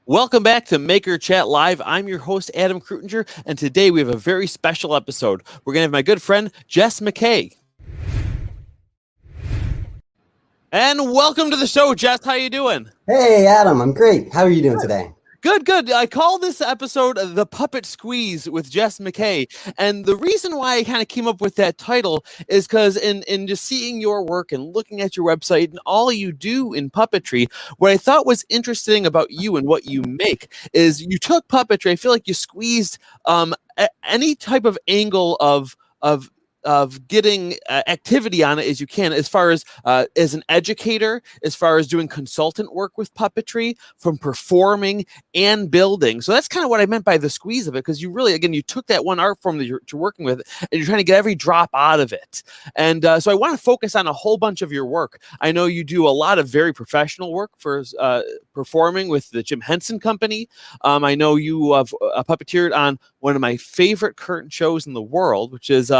Welcome back to Maker Chat Live. I'm your host, Adam Krutinger, and today we have a very special episode. We're going to have my good friend, Jess McKay. And welcome to the show, Jess. How you doing? Hey, Adam. I'm great. How are you doing today? Good. I call this episode The Puppet Squeeze with Jess McKay. And the reason why I kind of came up with that title is because in just seeing your work and looking at your website and all you do in puppetry, what I thought was interesting about you and what you make is you took puppetry. I feel like you squeezed any type of angle of getting activity on it as you can, as far as an educator, as far as doing consultant work with puppetry, from performing and building. So that's kind of what I meant by the squeeze of it, because you really, again, you took that one art form that you're working with and you're trying to get every drop out of it. And so I want to focus on a whole bunch of your work. I know you do a lot of very professional work for performing with the Jim Henson Company. I know you have puppeteered on one of my favorite curtain shows in the world, which is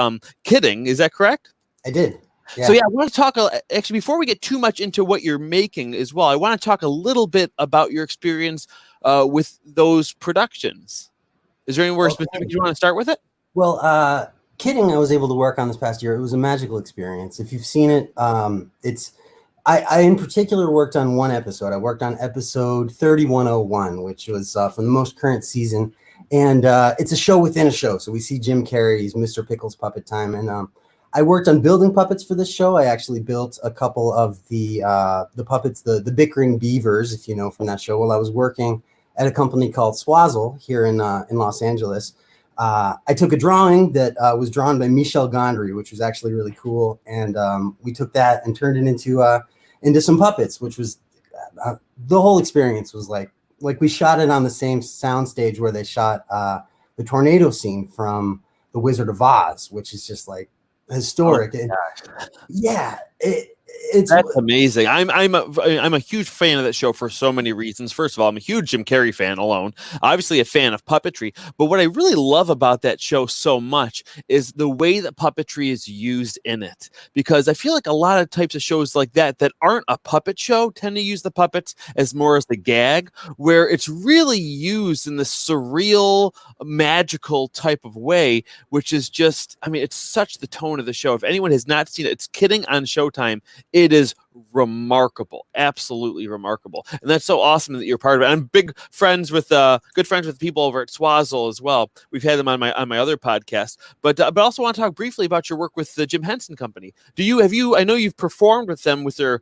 Kidding. Is that correct? I did. Yeah. So I want to talk, actually, before we get too much into what you're making as well, I want to talk a little bit about your experience with those productions. Is there anywhere specific you want to start with it? Well, Kidding, I was able to work on this past year. It was a magical experience. If you've seen it, I in particular worked on one episode. I worked on episode 3101, which was from the most current season. And it's a show within a show. So we see Jim Carrey's Mr. Pickles Puppet Time. And I worked on building puppets for this show. I actually built a couple of the puppets, the bickering beavers, if you know, from that show, while I was working at a company called Swazzle here in Los Angeles. I took a drawing that was drawn by Michel Gondry, which was actually really cool. And we took that and turned it into some puppets, which was the whole experience was like we shot it on the same soundstage where they shot the tornado scene from The Wizard of Oz, which is just like historic. That's amazing. I'm a huge fan of that show for so many reasons. First of all, I'm a huge Jim Carrey fan alone. Obviously a fan of puppetry, but what I really love about that show so much is the way that puppetry is used in it. Because I feel like a lot of types of shows like that aren't a puppet show tend to use the puppets as more as the gag, where it's really used in this surreal, magical type of way, which is just, I mean, it's such the tone of the show. If anyone has not seen it, it's Kidding on Showtime. It is remarkable, absolutely remarkable, and that's so awesome that you're part of it. I'm good friends with people over at Swazzle as well. We've had them on my other podcast, but also want to talk briefly about your work with the Jim Henson Company. I know you've performed with them with their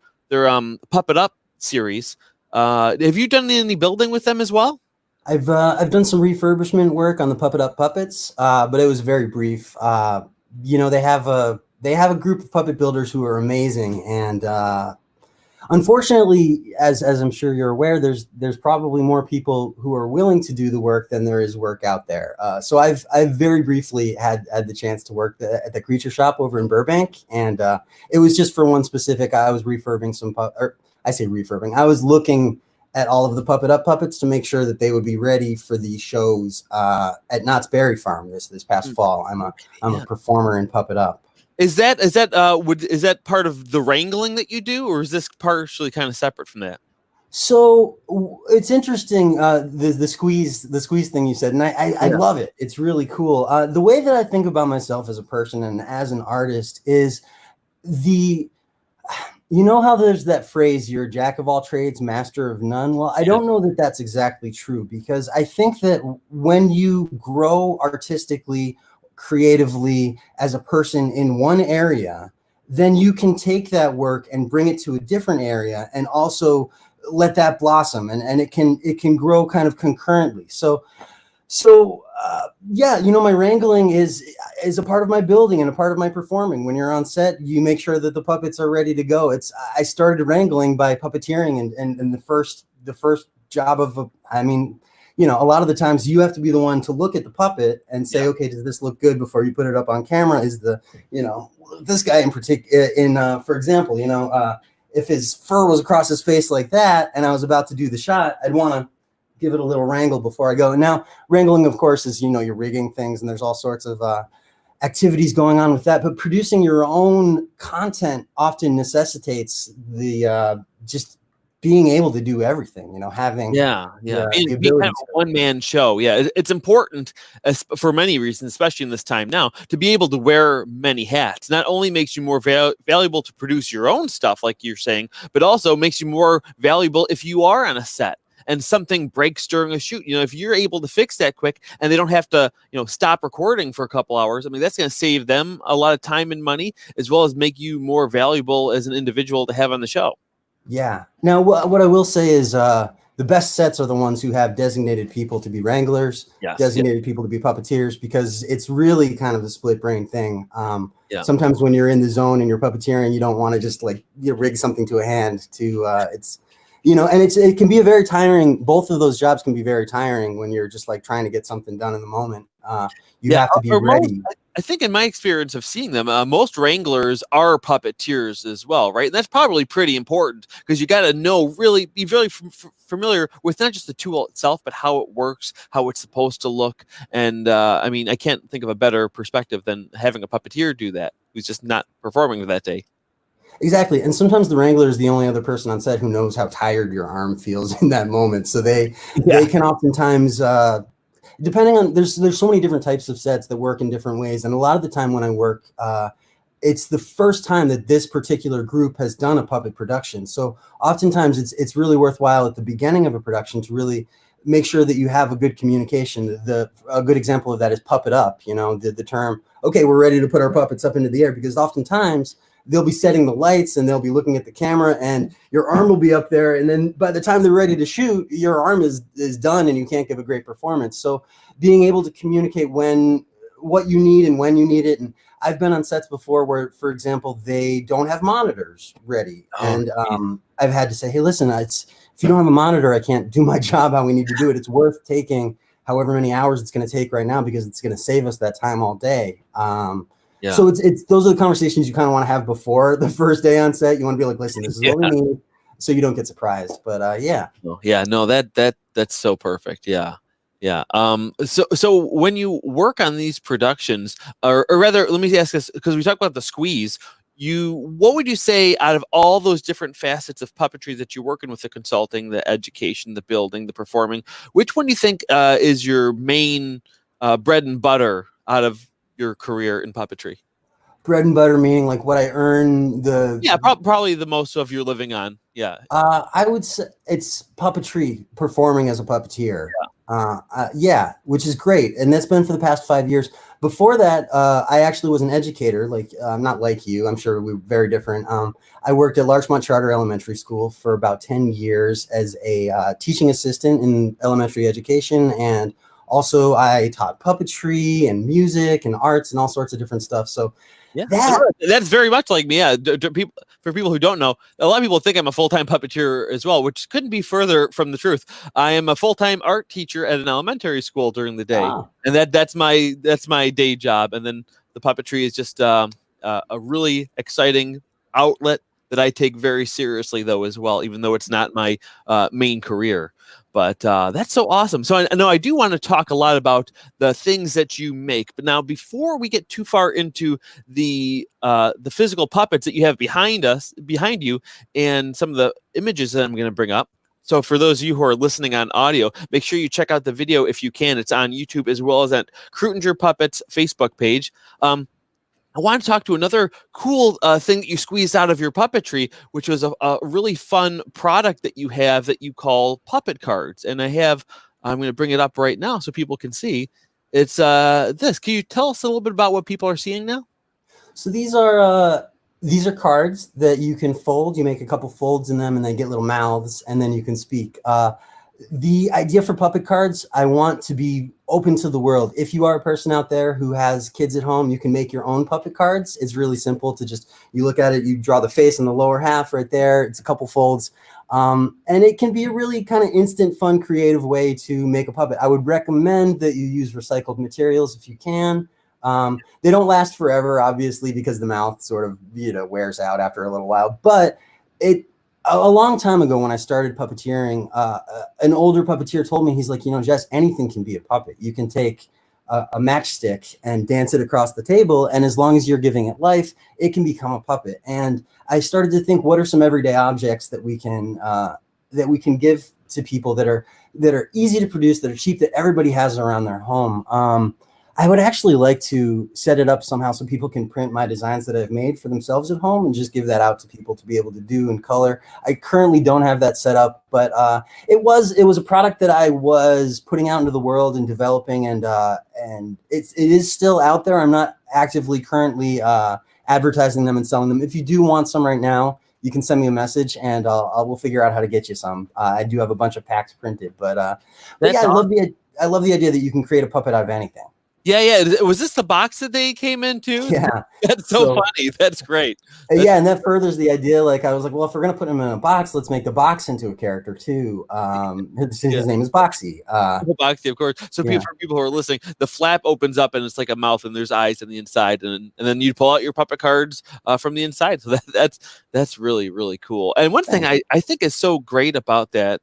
Puppet Up series. Have you done any building with them as well? I've done some refurbishment work on the Puppet Up puppets, but it was very brief. They have a group of puppet builders who are amazing, and unfortunately, as I'm sure you're aware, there's probably more people who are willing to do the work than there is work out there. So I've very briefly had the chance to work at the Creature Shop over in Burbank, and it was just for one specific. I was refurbing I was looking at all of the Puppet Up puppets to make sure that they would be ready for the shows at Knott's Berry Farm this past fall. I'm a performer in Puppet Up. Is that part of the wrangling that you do, or is this partially kind of separate from that? So it's interesting, the squeeze thing you said, and I love it. It's really cool. The way that I think about myself as a person and as an artist is you know how there's that phrase, you're a jack of all trades, master of none? Well, I don't know that that's exactly true, because I think that when you grow artistically, creatively as a person in one area, then you can take that work and bring it to a different area and also let that blossom, and it can grow kind of concurrently. So my wrangling is a part of my building and a part of my performing. When you're on set, you make sure that the puppets are ready to go. I started wrangling by puppeteering, and the first job a lot of the times you have to be the one to look at the puppet and say, okay, does this look good before you put it up on camera? Is this guy in particular, for example, if his fur was across his face like that and I was about to do the shot, I'd want to give it a little wrangle before I go. And now wrangling, of course, is, you're rigging things and there's all sorts of activities going on with that. But producing your own content often necessitates the just being able to do everything, having the Being kind ability of to. a one-man show. Yeah, it's important for many reasons, especially in this time now, to be able to wear many hats. Not only makes you more valuable to produce your own stuff, like you're saying, but also makes you more valuable if you are on a set and something breaks during a shoot. If you're able to fix that quick and they don't have to, stop recording for a couple hours, I mean, that's going to save them a lot of time and money, as well as make you more valuable as an individual to have on the show. Yeah. Now, what I will say is the best sets are the ones who have designated people to be wranglers, Yes. designated people to be puppeteers, because it's really kind of a split brain thing. Yeah. Sometimes when you're in the zone and you're puppeteering, you don't want to just like rig something to a hand to and it can be a very tiring. Both of those jobs can be very tiring when you're just like trying to get something done in the moment. You have to be ready. I think in my experience of seeing them, most wranglers are puppeteers as well, right? And that's probably pretty important because you got to be really familiar with not just the tool itself, but how it works, how it's supposed to look. And I mean, I can't think of a better perspective than having a puppeteer do that, who's just not performing that day. Exactly. And sometimes the wrangler is the only other person on set who knows how tired your arm feels in that moment. So they can oftentimes depending on there's so many different types of sets that work in different ways. And a lot of the time when I work, it's the first time that this particular group has done a puppet production. So oftentimes it's really worthwhile at the beginning of a production to really make sure that you have a good communication. A good example of that is puppet up, the term, okay, we're ready to put our puppets up into the air, because oftentimes they'll be setting the lights and they'll be looking at the camera and your arm will be up there. And then by the time they're ready to shoot, your arm is done and you can't give a great performance. So being able to communicate what you need and when you need it. And I've been on sets before where, for example, they don't have monitors ready. And I've had to say, hey, listen, if you don't have a monitor, I can't do my job how we need to do it. It's worth taking however many hours it's going to take right now, because it's going to save us that time all day. So it's those are the conversations you kind of want to have before the first day on set. You want to be like, listen, this is what we need, so you don't get surprised. But that's so perfect. So when you work on these productions, or rather, let me ask this, because we talked about the squeeze. What would you say out of all those different facets of puppetry that you're working with, the consulting, the education, the building, the performing, which one do you think is your main bread and butter out of your career in puppetry? Bread and butter meaning like what I earn probably the most of your living on. I would say it's puppetry, performing as a puppeteer. Which is great, and that's been for the past 5 years. Before that, I actually was an educator, not like you. I'm sure we're very different. I worked at Larchmont Charter Elementary School for about 10 years as a teaching assistant in elementary education, and also I taught puppetry and music and arts and all sorts of different stuff. So that's very much like me. For people who don't know, a lot of people think I'm a full-time puppeteer as well, which couldn't be further from the truth. I am a full-time art teacher at an elementary school during the day, and that's my day job. And then the puppetry is just a really exciting outlet that I take very seriously, though, as well, even though it's not my main career. But that's so awesome. So I know I do want to talk a lot about the things that you make. But now, before we get too far into the physical puppets that you have behind you, and some of the images that I'm going to bring up. So for those of you who are listening on audio, make sure you check out the video if you can. It's on YouTube as well as at Krutinger Puppets Facebook page. I want to talk to another cool thing that you squeezed out of your puppetry, which was a really fun product that you have that you call puppet cards. And I'm going to bring it up right now so people can see. It's this. Can you tell us a little bit about what people are seeing now? So these are cards that you can fold. You make a couple folds in them and they get little mouths, and then you can speak. The idea for puppet cards, I want to be open to the world. If you are a person out there who has kids at home, you can make your own puppet cards. It's really simple to you look at it, you draw the face in the lower half right there. It's a couple folds. And it can be a really kind of instant, fun, creative way to make a puppet. I would recommend that you use recycled materials if you can. They don't last forever, obviously, because the mouth sort of, wears out after a little while, but a long time ago when I started puppeteering, an older puppeteer told me, he's like, Jess, anything can be a puppet. You can take a matchstick and dance it across the table, and as long as you're giving it life, it can become a puppet. And I started to think, what are some everyday objects that we can that we can give to people that are easy to produce, that are cheap, that everybody has around their home. I would actually like to set it up somehow so people can print my designs that I've made for themselves at home and just give that out to people to be able to do in color. I currently don't have that set up, but it was a product that I was putting out into the world and developing, and it is still out there. I'm not actively currently advertising them and selling them. If you do want some right now, you can send me a message and we'll figure out how to get you some. I do have a bunch of packs printed, but yeah, awesome. I love the idea that you can create a puppet out of anything. Yeah. Was this the box that they came into? Yeah. That's so funny. That's great. Yeah, and that furthers the idea. Like, I was like, well, if we're going to put him in a box, let's make the box into a character too. His name is Boxy. Boxy, of course. So for people who are listening, the flap opens up and it's like a mouth and there's eyes on the inside. And then you pull out your puppet cards from the inside. So that's really, really cool. And one thing I think is so great about that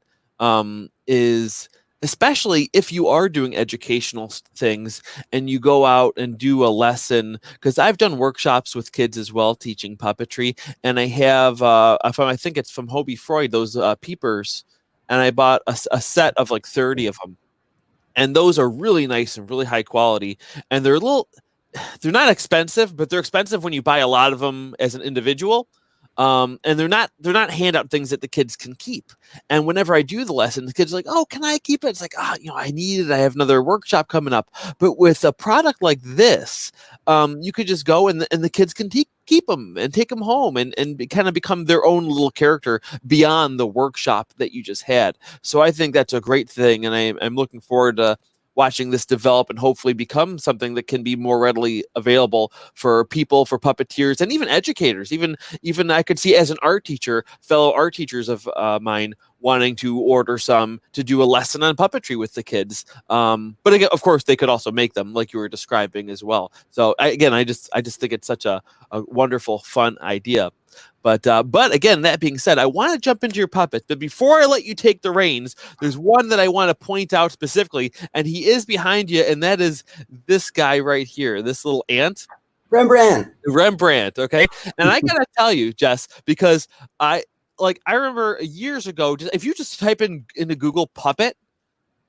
is, especially if you are doing educational things and you go out and do a lesson, because I've done workshops with kids as well, teaching puppetry. And I have, I think it's from Hobie Freud, those peepers. And I bought a set of like 30 of them. And those are really nice and really high quality. And they're not expensive, but they're expensive when you buy a lot of them as an individual. And they're not handout things that the kids can keep. And whenever I do the lesson, the kids are like, oh, can I keep it? It's like, I need it. I have another workshop coming up. But with a product like this, you could just go and the kids can keep them and take them home and kind of become their own little character beyond the workshop that you just had. So I think that's a great thing. And I'm looking forward to watching this develop and hopefully become something that can be more readily available for people, for puppeteers, and even educators. Even I could see as an art teacher, fellow art teachers of mine wanting to order some to do a lesson on puppetry with the kids. But again, of course, they could also make them like you were describing as well. So I just think it's such a wonderful, fun idea. But again, that being said, I want to jump into your puppets. But before I let you take the reins, there's one that I want to point out specifically, and he is behind you, and that is this guy right here, this little ant. Rembrandt, okay? And I gotta tell you, Jess, because I remember years ago, if you just type into Google puppet,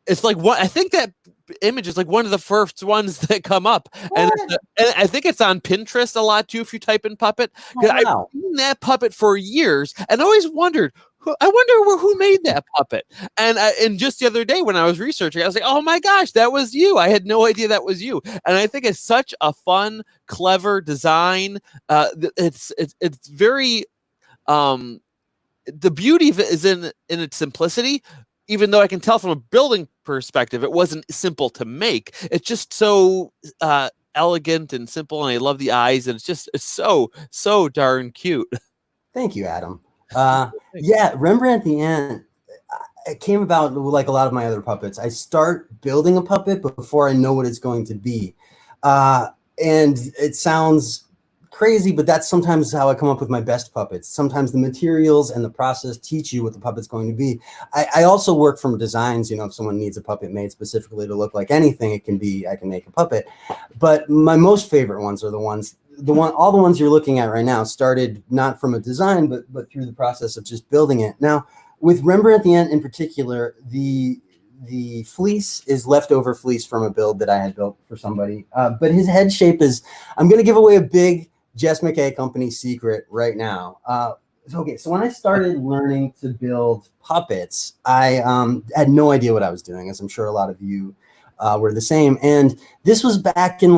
it's like I think that image is like one of the first ones that come up, and I think it's on Pinterest a lot too if you type in puppet. I've seen that puppet for years and always wondered who made that puppet. And just the other day when I was researching, I was like, oh my gosh, that was you. I had no idea that was you. And I think it's such a fun, clever design. It's very the beauty of it is in its simplicity. Even though I can tell from a building perspective, it wasn't simple to make. It's just so elegant and simple, and I love the eyes, and it's so darn cute. Thank you, Adam. Yeah, Rembrandt the Ant, it came about like a lot of my other puppets. I start building a puppet before I know what it's going to be. And it sounds crazy, but that's sometimes how I come up with my best puppets. Sometimes the materials and the process teach you what the puppet's going to be. I also work from designs. If someone needs a puppet made specifically to look like anything, I can make a puppet. But my most favorite ones are all the ones you're looking at right now started not from a design, but through the process of just building it. Now, with Rembrandt the Ant in particular, the fleece is leftover fleece from a build that I had built for somebody. But his head shape is, I'm going to give away a big Jess McKay company secret right now. Okay, so when I started learning to build puppets, I had no idea what I was doing, as I'm sure a lot of you were the same. And this was back in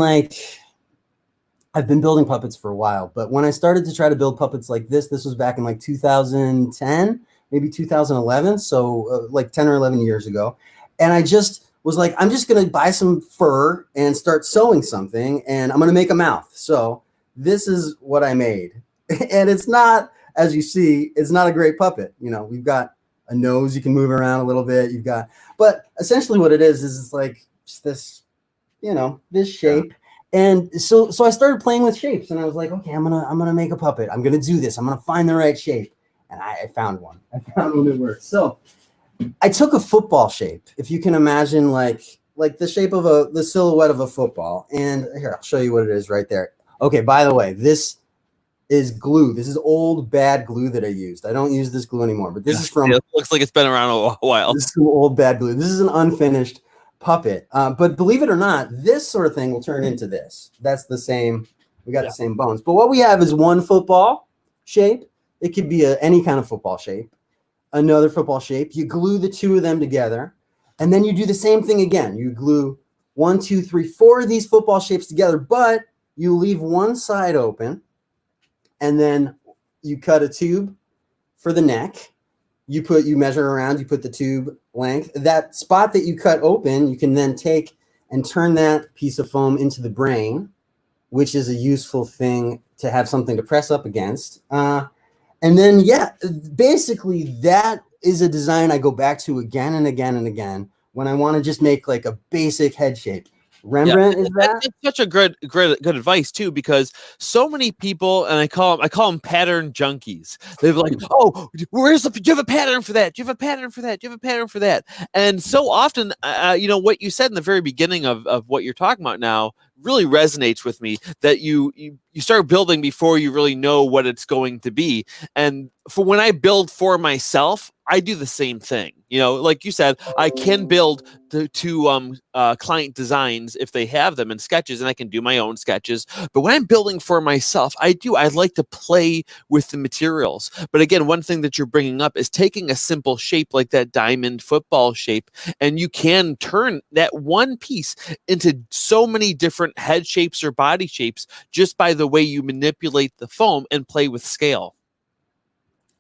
I've been building puppets for a while, but when I started to try to build puppets like this was back in 2010, maybe 2011. So 10 or 11 years ago. And I just was like, I'm just going to buy some fur and start sewing something, and I'm going to make a mouth. So this is what I made. And it's not, as you see, it's not a great puppet. We've got a nose you can move around a little bit. But essentially what it is it's like just this, this shape. And so I started playing with shapes, and I was like, okay, I'm gonna make a puppet. I'm gonna do this. I'm gonna find the right shape. And I found one. I found one that worked. So I took a football shape, if you can imagine, like the shape of the silhouette of a football. And here, I'll show you what it is right there. Okay, by the way, this is glue. This is old bad glue that I used. I don't use this glue anymore, but this is from. It looks like it's been around a while. This is some old bad glue. This is an unfinished puppet. But believe it or not, this sort of thing will turn into this. That's the same. We got the same bones. But what we have is one football shape. It could be any kind of football shape. Another football shape. You glue the two of them together. And then you do the same thing again. You glue 1, 2, 3, 4 of these football shapes together, but you leave one side open. And then you cut a tube for the neck. You measure around, you put the tube length. That spot that you cut open, you can then take and turn that piece of foam into the brain, which is a useful thing to have something to press up against. And then, basically that is a design I go back to again and again and again when I want to just make like a basic head shape. Rembrandt is that? That's such a good advice too, because so many people, and I call them pattern junkies. They're like, "Oh, do you have a pattern for that? Do you have a pattern for that? Do you have a pattern for that?" And so often, what you said in the very beginning of what you're talking about now really resonates with me. That you start building before you really know what it's going to be. And for when I build for myself, I do the same thing. Like you said, I can build to client designs if they have them in sketches, and I can do my own sketches. But when I'm building for myself, I like to play with the materials. But again, one thing that you're bringing up is taking a simple shape like that diamond football shape, and you can turn that one piece into so many different head shapes or body shapes just by the way you manipulate the foam and play with scale.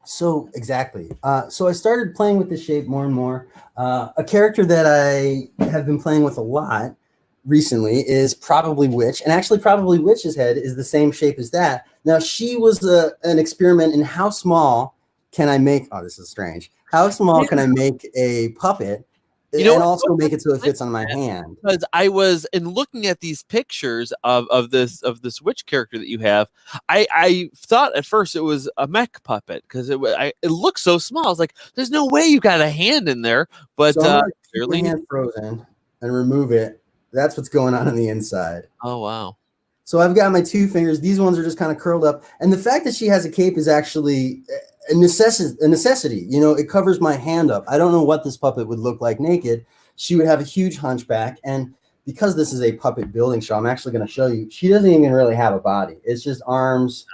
So exactly. So I started playing with this shape more and more. A character that I have been playing with a lot recently is Probably Witch. And actually Probably Witch's head is the same shape as that. Now she was an experiment in how small can I make, this is strange. How small can I make a puppet and also make it so it fits on my hand? Because I was looking at these pictures of this witch character that you have, I thought at first it was a mech puppet because it looks so small. I was like, "There's no way you got a hand in there." But so clearly, hand frozen and remove it. That's what's going on the inside. Oh wow! So I've got my 2 fingers. These ones are just kind of curled up, and the fact that she has a cape is actually a necessity. It covers my hand up. I don't know what this puppet would look like naked. She would have a huge hunchback, and because this is a puppet building show, I'm actually going to show you. She doesn't even really have a body. It's just arms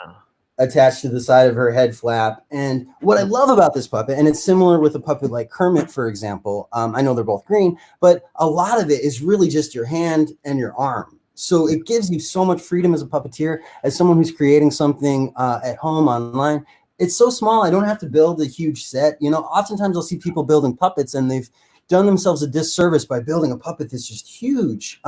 attached to the side of her head flap. And what I love about this puppet, and it's similar with a puppet like Kermit, for example. I know they're both green, but a lot of it is really just your hand and your arm. So it gives you so much freedom as a puppeteer, as someone who's creating something at home online. It's so small. I don't have to build a huge set. Oftentimes I'll see people building puppets and they've done themselves a disservice by building a puppet that's just huge.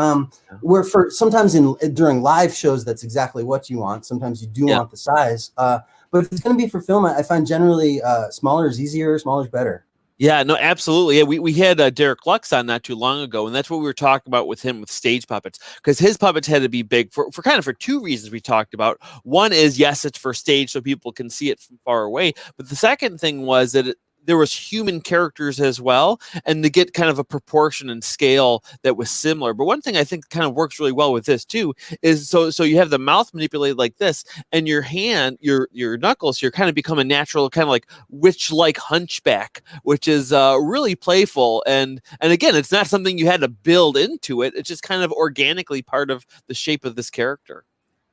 Where sometimes during live shows, that's exactly what you want. Sometimes you do want the size. But if it's going to be for film, I find generally smaller is easier, smaller is better. Yeah, no, absolutely. Yeah, we had Derek Lux on not too long ago, and that's what we were talking about with him with stage puppets, because his puppets had to be big for 2 reasons we talked about. One is, yes, it's for stage so people can see it from far away, but the second thing was that there was human characters as well, and to get kind of a proportion and scale that was similar. But one thing I think kind of works really well with this too is so you have the mouth manipulated like this, and your hand, your knuckles here kind of become a natural kind of like witch-like hunchback, which is really playful. And again, it's not something you had to build into it. It's just kind of organically part of the shape of this character.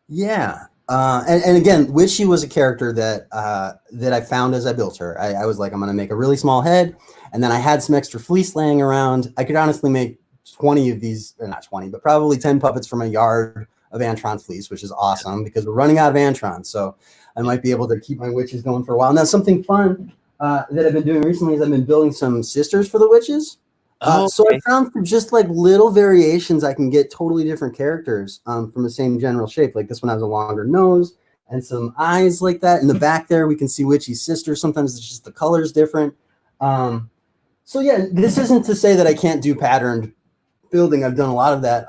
Yeah. And again, Witchy was a character that I found as I built her. I was like, I'm going to make a really small head. And then I had some extra fleece laying around. I could honestly make 20 of these, or not 20, but probably 10 puppets from a yard of Antron fleece, which is awesome because we're running out of Antron. So I might be able to keep my witches going for a while. Now, something fun that I've been doing recently is I've been building some sisters for the witches. So I found for just like little variations, I can get totally different characters from the same general shape. Like this one has a longer nose and some eyes like that. In the back there, we can see Witchy's sister. Sometimes it's just the color's different. So yeah, this isn't to say that I can't do patterned building. I've done a lot of that.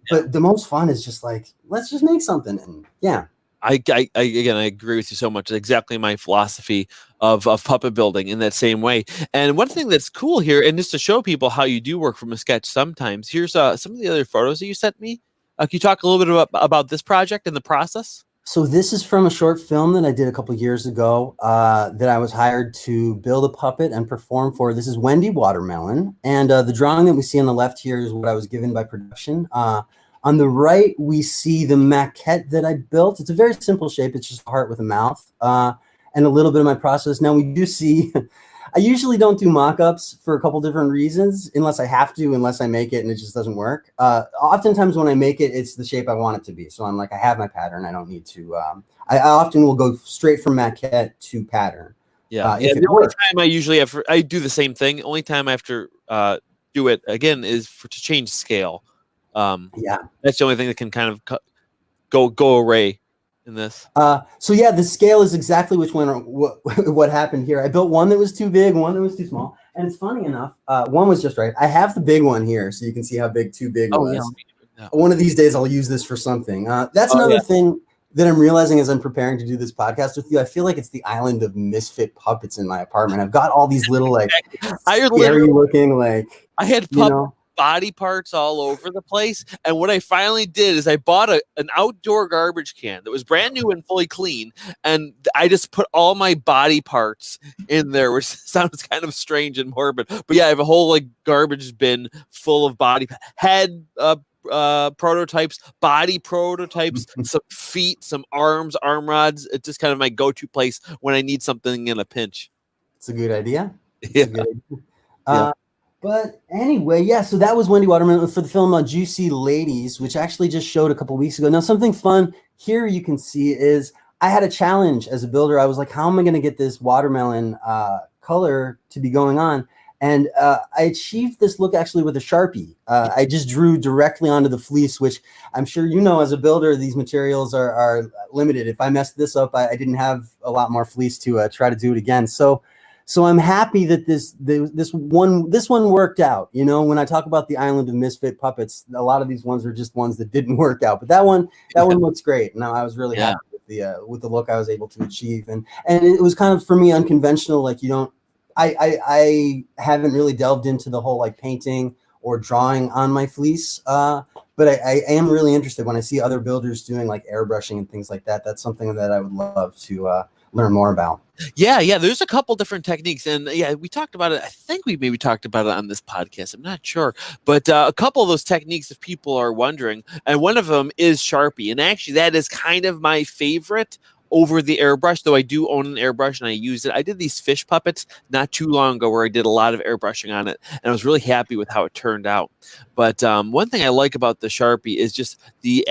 But the most fun is just like, let's just make something. And yeah. I agree with you so much. It's exactly my philosophy of puppet building in that same way. And one thing that's cool here, and just to show people how you do work from a sketch sometimes, here's some of the other photos that you sent me. Can you talk a little bit about this project and the process? So this is from a short film that I did a couple years ago that I was hired to build a puppet and perform for. This is Wendy Watermelon. And the drawing that we see on the left here is what I was given by production. On the right, we see the maquette that I built. It's a very simple shape. It's just a heart with a mouth and a little bit of my process. Now we do see, I usually don't do mock-ups for a couple different reasons, unless I have to, unless I make it and it just doesn't work. Oftentimes when I make it, it's the shape I want it to be. So I'm like, I have my pattern. I don't need to, I often will go straight from maquette to pattern. Yeah. The only time I usually have, I do the same thing. Only time I have to do it again is to change scale. Yeah. That's the only thing that can kind of go array in this. So yeah, the scale is exactly what happened here. I built one that was too big, one that was too small. And it's funny enough, one was just right. I have the big one here, so you can see how big too big was. Yeah. One of these days I'll use this for something. That's another thing that I'm realizing as I'm preparing to do this podcast with you. I feel like it's the island of misfit puppets in my apartment. I've got all these little like scary looking like I had body parts all over the place, and what I finally did is I bought an outdoor garbage can that was brand new and fully clean, and I just put all my body parts in there, which sounds kind of strange and morbid, but yeah, I have a whole like garbage bin full of head prototypes, body prototypes, some feet, some arms, arm rods. It's just kind of my go-to place when I need something in a pinch. It's a good idea. It's a good idea. But anyway, yeah, so that was Wendy Watermelon for the film Juicy Ladies, which actually just showed a couple weeks ago. Now, something fun here you can see is I had a challenge as a builder. I was like, how am I going to get this watermelon color to be going on? And I achieved this look actually with a Sharpie. I just drew directly onto the fleece, which I'm sure you know as a builder, these materials are limited. If I messed this up, I didn't have a lot more fleece to try to do it again. So I'm happy that this one worked out. You know, when I talk about the island of misfit puppets, a lot of these ones are just ones that didn't work out. But that one looks great. Now I was really happy with the look I was able to achieve, and it was kind of for me unconventional. Like I haven't really delved into the whole like painting or drawing on my fleece, but I am really interested when I see other builders doing like airbrushing and things like that. That's something that I would love to learn more about. Yeah, there's a couple different techniques, and we talked about it. I think we maybe talked about it on this podcast. I'm not sure, but a couple of those techniques, if people are wondering, and one of them is Sharpie, and actually that is kind of my favorite over the airbrush, though I do own an airbrush and I use it. I did these fish puppets not too long ago where I did a lot of airbrushing on it, and I was really happy with how it turned out. But one thing I like about the Sharpie is just the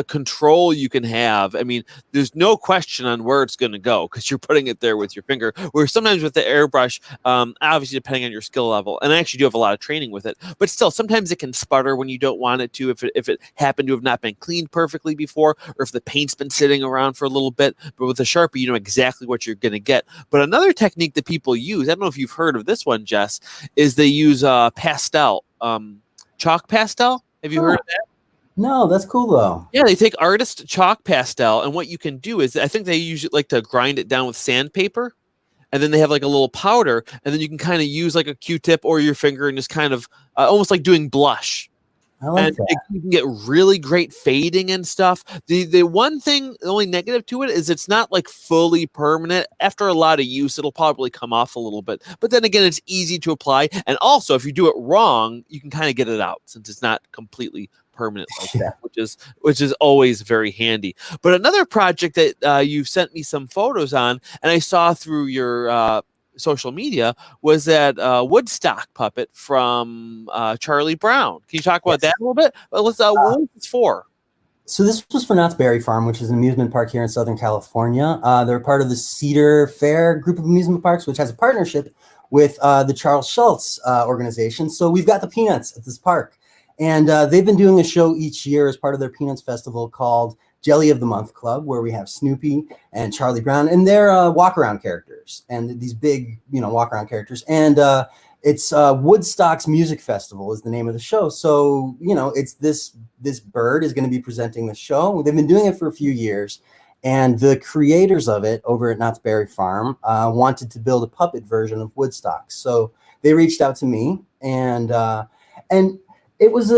control you can have. I mean, there's no question on where it's going to go because you're putting it there with your finger. Where sometimes with the airbrush, obviously depending on your skill level, and I actually do have a lot of training with it, but still sometimes it can sputter when you don't want it to. If it happened to have not been cleaned perfectly before, or if the paint's been sitting around for a little bit. But with a Sharpie, you know exactly what you're going to get. But another technique that people use, I don't know if you've heard of this one, Jess, is they use pastel. Chalk pastel. Have you heard of that? No, that's cool though. Yeah, they take artist chalk pastel, and what you can do is, I think they usually like to grind it down with sandpaper, and then they have like a little powder, and then you can kind of use like a Q-tip or your finger and just kind of almost like doing blush. I like that. You can get really great fading and stuff. The one thing, the only negative to it is it's not like fully permanent. After a lot of use, it'll probably come off a little bit. But then again, it's easy to apply. And also, if you do it wrong, you can kind of get it out since it's not completely permanent like that, which is always very handy. But another project that you sent me some photos on, and I saw through your social media, was that Woodstock puppet from Charlie Brown. Can you talk about that a little bit? What was this for? So this was for Knott's Berry Farm, which is an amusement park here in Southern California. They're part of the Cedar Fair group of amusement parks, which has a partnership with the Charles Schulz organization. So we've got the Peanuts at this park. And they've been doing a show each year as part of their Peanuts Festival called Jelly of the Month Club, where we have Snoopy and Charlie Brown, and they're walk-around characters, and these big, walk-around characters. And it's Woodstock's Music Festival is the name of the show. So, it's this bird is going to be presenting the show. They've been doing it for a few years, and the creators of it over at Knott's Berry Farm wanted to build a puppet version of Woodstock. So they reached out to me, and it was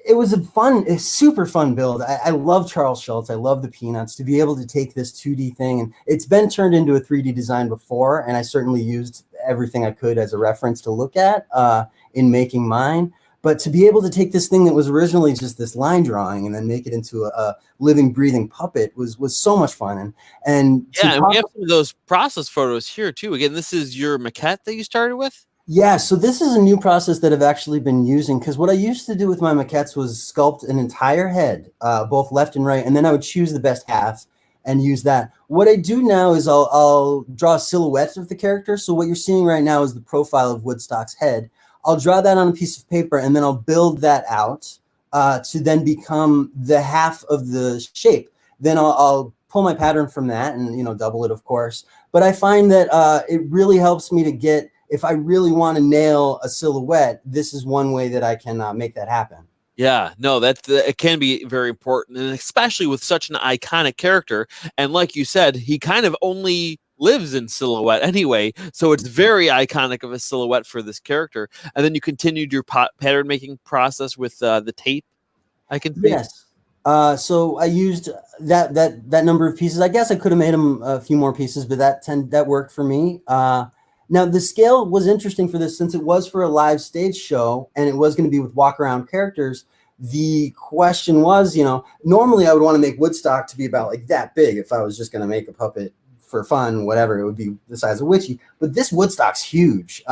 it was a super fun build. I love Charles Schultz. I love the Peanuts. To be able to take this 2D thing, and it's been turned into a 3D design before, and I certainly used everything I could as a reference to look at in making mine. But to be able to take this thing that was originally just this line drawing and then make it into a living, breathing puppet was so much fun. And yeah, and we have some of those process photos here too. Again, this is your maquette that you started with? Yeah, so this is a new process that I've actually been using, because what I used to do with my maquettes was sculpt an entire head, both left and right, and then I would choose the best half and use that. What I do now is I'll draw silhouettes of the character. So what you're seeing right now is the profile of Woodstock's head. I'll draw that on a piece of paper, and then I'll build that out to then become the half of the shape. Then I'll pull my pattern from that and double it, of course. But I find that it really helps me to get, if I really want to nail a silhouette, this is one way that I can make that happen. Yeah, no, it can be very important, and especially with such an iconic character. And like you said, he kind of only lives in silhouette anyway, so it's very iconic of a silhouette for this character. And then you continued your pattern making process with the tape, I can see. Yes. So I used that number of pieces. I guess I could have made them a few more pieces, but that worked for me. Now the scale was interesting for this, since it was for a live stage show and it was going to be with walk around characters. The question was, normally I would want to make Woodstock to be about like that big. If I was just going to make a puppet for fun, whatever, it would be the size of Witchy. But this Woodstock's huge.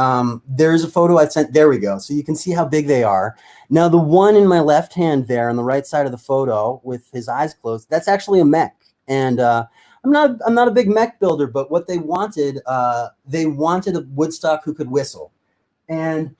There's a photo I sent. There we go. So you can see how big they are. Now the one in my left hand there on the right side of the photo with his eyes closed, that's actually a mech. And I'm not a big mech builder, but what they wanted a Woodstock who could whistle. And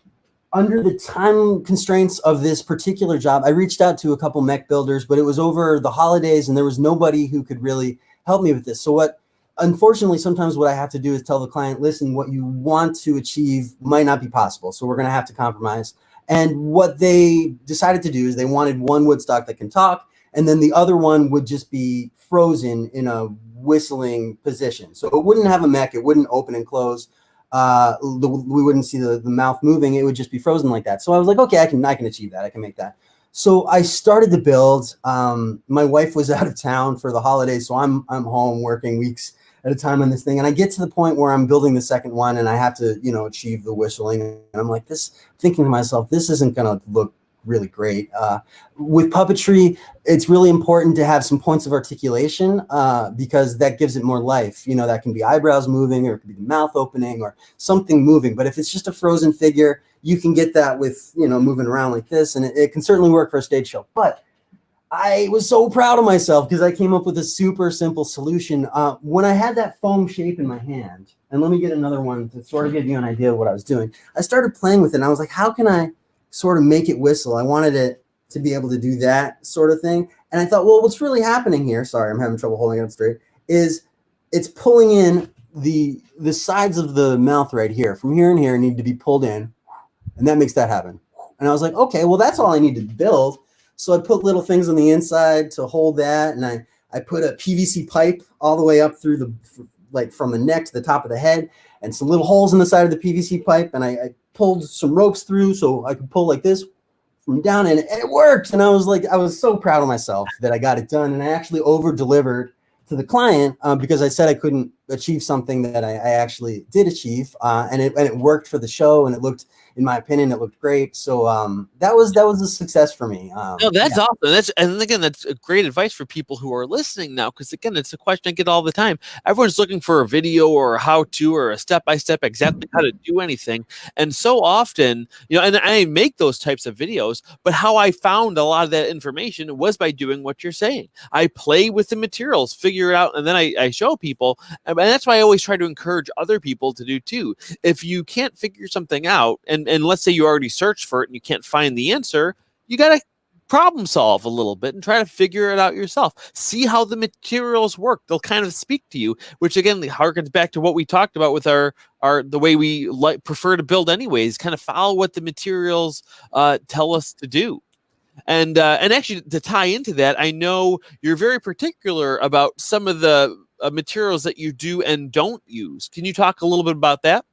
under the time constraints of this particular job, I reached out to a couple mech builders, but it was over the holidays and there was nobody who could really help me with this. So unfortunately, sometimes what I have to do is tell the client, listen, what you want to achieve might not be possible. So we're going to have to compromise. And what they decided to do is they wanted one Woodstock that can talk, and then the other one would just be frozen in a whistling position. So it wouldn't have a mech. It wouldn't open and close. We wouldn't see the mouth moving. It would just be frozen like that. So I was like, okay, I can achieve that. I can make that. So I started the build. My wife was out of town for the holidays, so I'm home working weeks at a time on this thing. And I get to the point where I'm building the second one and I have to, achieve the whistling. And I'm like, thinking to myself, this isn't going to look really great. With puppetry, it's really important to have some points of articulation because that gives it more life. That can be eyebrows moving, or it could be the mouth opening, or something moving. But if it's just a frozen figure, you can get that with, moving around like this, and it can certainly work for a stage show. But I was so proud of myself because I came up with a super simple solution. When I had that foam shape in my hand, and let me get another one to sort of give you an idea of what I was doing. I started playing with it, and I was like, how can I sort of make it whistle? I wanted it to be able to do that sort of thing. And I thought, well, what's really happening here, sorry, I'm having trouble holding it up straight, is it's pulling in the sides of the mouth right here. From here and here need to be pulled in, and that makes that happen. And I was like, okay, well, that's all I need to build. So I put little things on the inside to hold that, and I put a PVC pipe all the way up through from the neck to the top of the head, and some little holes in the side of the PVC pipe, and I pulled some ropes through so I could pull like this from down, and it worked. And I was so proud of myself that I got it done, and I actually over-delivered to the client because I said I couldn't achieve something that I actually did achieve, and it worked for the show, and it looked, in my opinion, it looked great. So that was a success for me. No, that's awesome. And again, that's a great advice for people who are listening now, because again, it's a question I get all the time. Everyone's looking for a video or a how-to or a step-by-step exactly how to do anything. And so often, and I make those types of videos, but how I found a lot of that information was by doing what you're saying. I play with the materials, figure it out, and then I show people. And that's why I always try to encourage other people to do too. If you can't figure something out, and let's say you already searched for it and you can't find the answer, you got to problem solve a little bit and try to figure it out yourself. See how the materials work. They'll kind of speak to you, which again harkens back to what we talked about with our the way we prefer to build anyways. Kind of follow what the materials tell us to do. And actually, to tie into that, I know you're very particular about some of the materials that you do and don't use. Can you talk a little bit about that?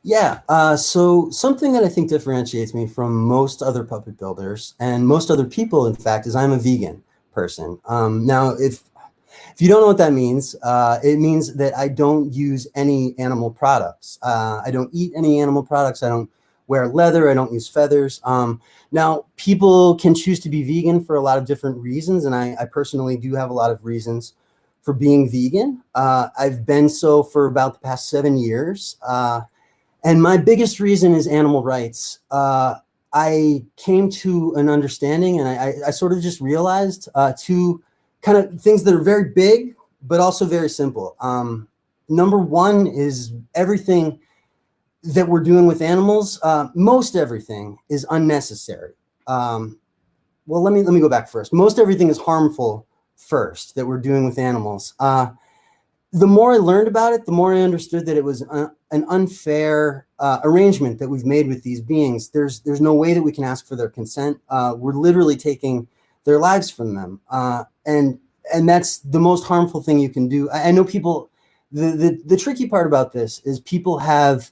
Yeah. So something that I think differentiates me from most other puppet builders and most other people, in fact, is I'm a vegan person. Now, if you don't know what that means, it means that I don't use any animal products. I don't eat any animal products. I don't wear leather. I don't use feathers. Now, people can choose to be vegan for a lot of different reasons, and I personally do have a lot of reasons for being vegan. I've been so for about the past 7 years. And my biggest reason is animal rights. I came to an understanding, and I sort of just realized two kind of things that are very big, but also very simple. Number one is everything that we're doing with animals, most everything is unnecessary. Well, let me go back first. Most everything is harmful first that we're doing with animals. The more I learned about it, the more I understood that it was an unfair arrangement that we've made with these beings. There's no way that we can ask for their consent. We're literally taking their lives from them, and that's the most harmful thing you can do. I know people. The tricky part about this is people have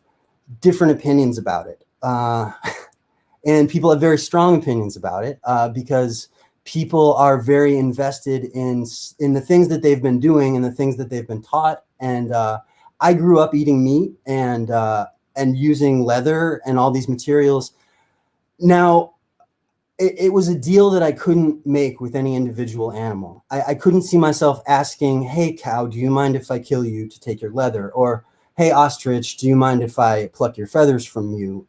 different opinions about it, and people have very strong opinions about it because people are very invested in the things that they've been doing and the things that they've been taught. And I grew up eating meat and using leather and all these materials. Now, it was a deal that I couldn't make with any individual animal. I couldn't see myself asking, "Hey, cow, do you mind if I kill you to take your leather?" Or, "Hey, ostrich, do you mind if I pluck your feathers from you?"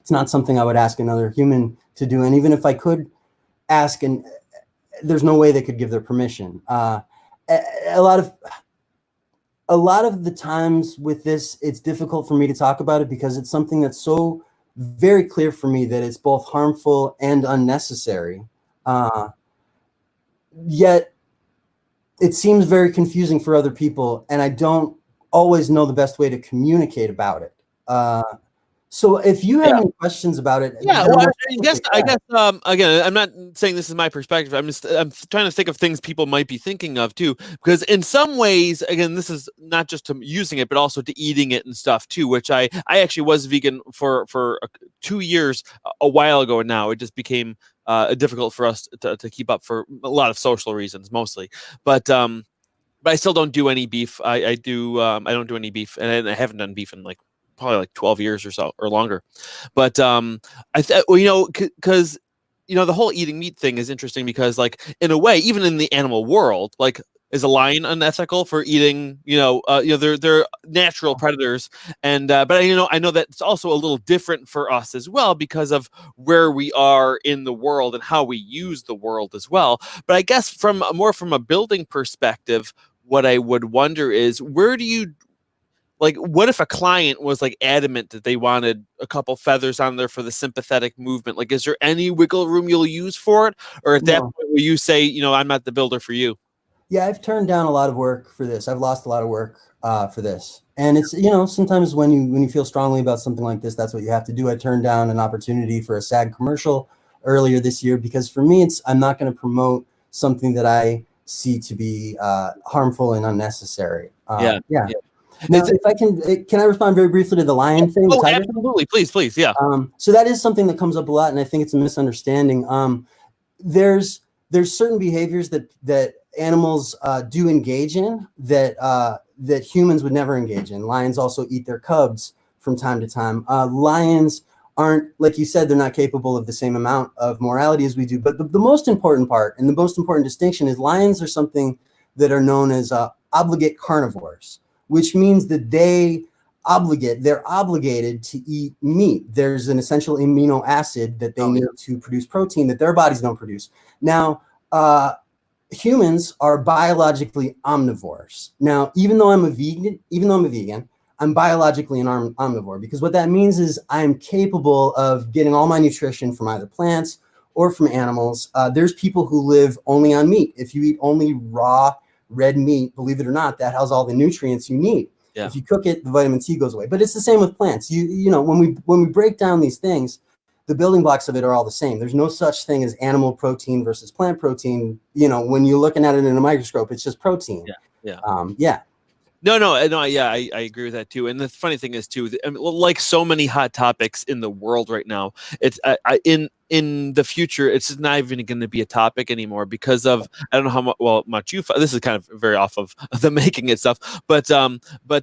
It's not something I would ask another human to do. And even if I could ask, and there's no way they could give their permission. A lot of the times with this, it's difficult for me to talk about it because it's something that's so very clear for me that it's both harmful and unnecessary. Yet it seems very confusing for other people, and I don't always know the best way to communicate about it. So if you have any questions about it, yeah, well, I guess again, I'm not saying this is my perspective. I'm trying to think of things people might be thinking of too, because in some ways, again, this is not just to using it, but also to eating it and stuff too. Which I actually was vegan for 2 years a while ago, and now it just became difficult for us to keep up for a lot of social reasons, mostly. But I still don't do any beef. I don't do any beef, and I haven't done beef in like probably like 12 years or so or longer. But well, because the whole eating meat thing is interesting because like in a way, even in the animal world, like is a lion unethical for eating? They're natural predators, and but I know that it's also a little different for us as well because of where we are in the world and how we use the world as well. But I guess from a building perspective, what I would wonder is where do you like what if a client was like adamant that they wanted a couple feathers on there for the sympathetic movement? Like, is there any wiggle room you'll use for it? Or at that point will you say, I'm not the builder for you? Yeah, I've turned down a lot of work for this. I've lost a lot of work for this. And it's, sometimes when you feel strongly about something like this, that's what you have to do. I turned down an opportunity for a SAG commercial earlier this year because for me, I'm not going to promote something that I see to be harmful and unnecessary. Yeah. Now, if I can I respond very briefly to the lion thing? Oh, absolutely. Please. Yeah. So that is something that comes up a lot, and I think it's a misunderstanding. There's certain behaviors that animals do engage in that humans would never engage in. Lions also eat their cubs from time to time. Lions aren't, like you said, they're not capable of the same amount of morality as we do. But the most important part and the most important distinction is lions are something that are known as obligate carnivores, which means that they're obligated to eat meat. There's an essential amino acid that they need to produce protein that their bodies don't produce. Now, humans are biologically omnivores. Now, even though I'm a vegan, I'm biologically an omnivore because what that means is I'm capable of getting all my nutrition from either plants or from animals. There's people who live only on meat. If you eat only raw red meat, believe it or not, that has all the nutrients you need. Yeah. If you cook it, the vitamin C goes away. But it's the same with plants. When we break down these things, the building blocks of it are all the same. There's no such thing as animal protein versus plant protein. When you're looking at it in a microscope, it's just protein. Yeah. No, yeah, I agree with that too. And the funny thing is too, I mean, like so many hot topics in the world right now, it's in the future, it's not even going to be a topic anymore because of I don't know how much you. This is kind of very off of the making it stuff, but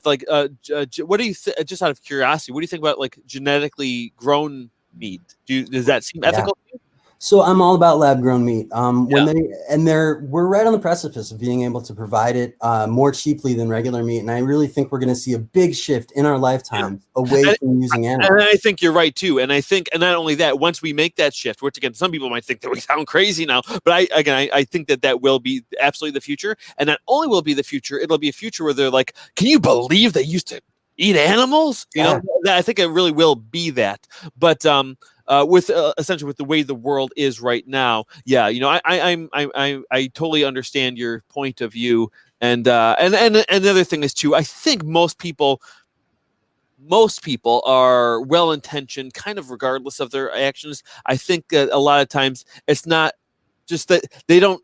like what do you just out of curiosity, what do you think about like genetically grown meat? Does that seem ethical? Yeah. So I'm all about lab-grown meat. When Yeah. we're right on the precipice of being able to provide it more cheaply than regular meat, and I really think we're going to see a big shift in our lifetime away from using animals. And I think you're right too. And I think, and not only that, once we make that shift, which again, some people might think that we sound crazy now, but I think that will be absolutely the future. And not only will it be the future, it'll be a future where they're like, can you believe they used to eat animals? You know, I think it really will be that. But with essentially with the way the world is right now, yeah, you know, I totally understand your point of view, and the other thing is too, I think most people are well intentioned, kind of regardless of their actions. I think that a lot of times it's not just that they don't.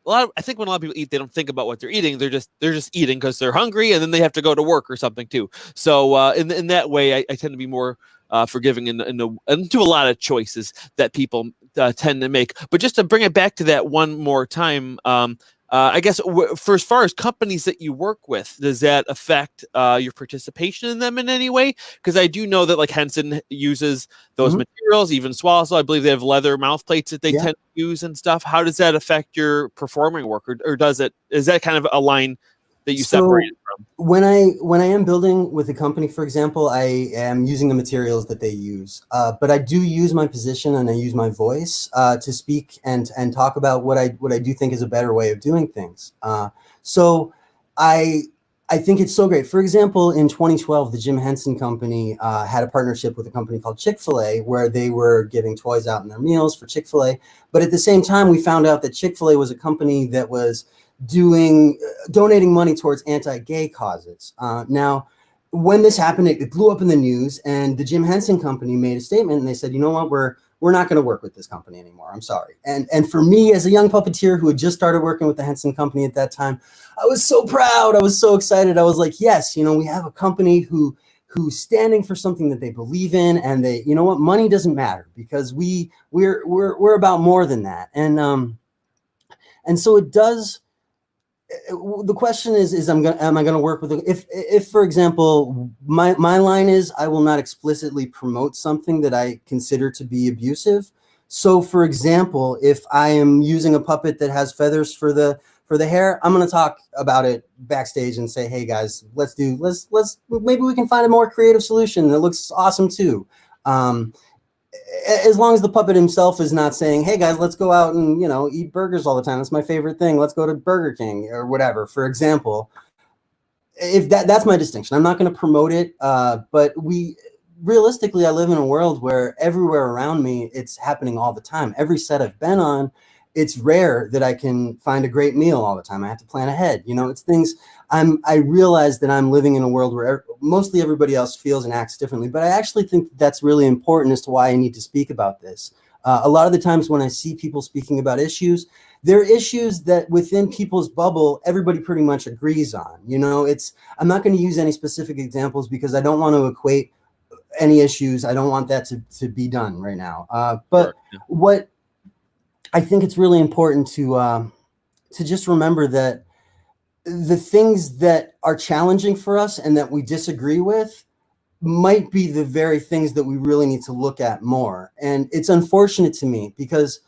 I think when a lot of people eat, they don't think about what they're eating. They're just eating because they're hungry, and then they have to go to work or something too. So in that way, I tend to be more forgiving into a lot of choices that people tend to make. But just to bring it back to that one more time, I guess for as far as companies that you work with, does that affect your participation in them in any way? Because I do know that like Henson uses those materials, even Swallow. I believe they have leather mouth plates that they tend to use and stuff. How does that affect your performing work, or is that kind of a line that you separated from? When I am building with a company, for example, I am using the materials that they use, but I do use my position and I use my voice to speak and talk about what I do think is a better way of doing things. So I think it's so great. For example, in 2012, the Jim Henson Company had a partnership with a company called Chick-fil-A where they were giving toys out in their meals for Chick-fil-A. But at the same time, we found out that Chick-fil-A was a company that was donating money towards anti-gay causes. Now, when this happened, it blew up in the news, and the Jim Henson Company made a statement, and they said, you know what, we're not going to work with this company anymore. I'm sorry. And for me, as a young puppeteer who had just started working with the Henson Company at that time, I was so proud. I was so excited. I was like, yes, you know, we have a company who's standing for something that they believe in, and they, you know what, money doesn't matter because we're about more than that. And so it does. The question is am I going to work with if for example my line is I will not explicitly promote something that I consider to be abusive. So for example, if I am using a puppet that has feathers for the hair, I'm going to talk about it backstage and say, hey guys, let's maybe we can find a more creative solution that looks awesome too. As long as the puppet himself is not saying, hey guys, let's go out and, you know, eat burgers all the time. That's my favorite thing. Let's go to Burger King or whatever, for example. If that's my distinction. I'm not going to promote it. But realistically, I live in a world where everywhere around me, it's happening all the time. Every set I've been on, it's rare that I can find a great meal all the time. I have to plan ahead. You know, it's things I realize that I'm living in a world where mostly everybody else feels and acts differently, but I actually think that's really important as to why I need to speak about this. A lot of the times when I see people speaking about issues, they're issues that within people's bubble, everybody pretty much agrees on. You know, I'm not going to use any specific examples because I don't want to equate any issues. I don't want that to be done right now. But what I think it's really important to just remember that the things that are challenging for us and that we disagree with might be the very things that we really need to look at more. And it's unfortunate to me because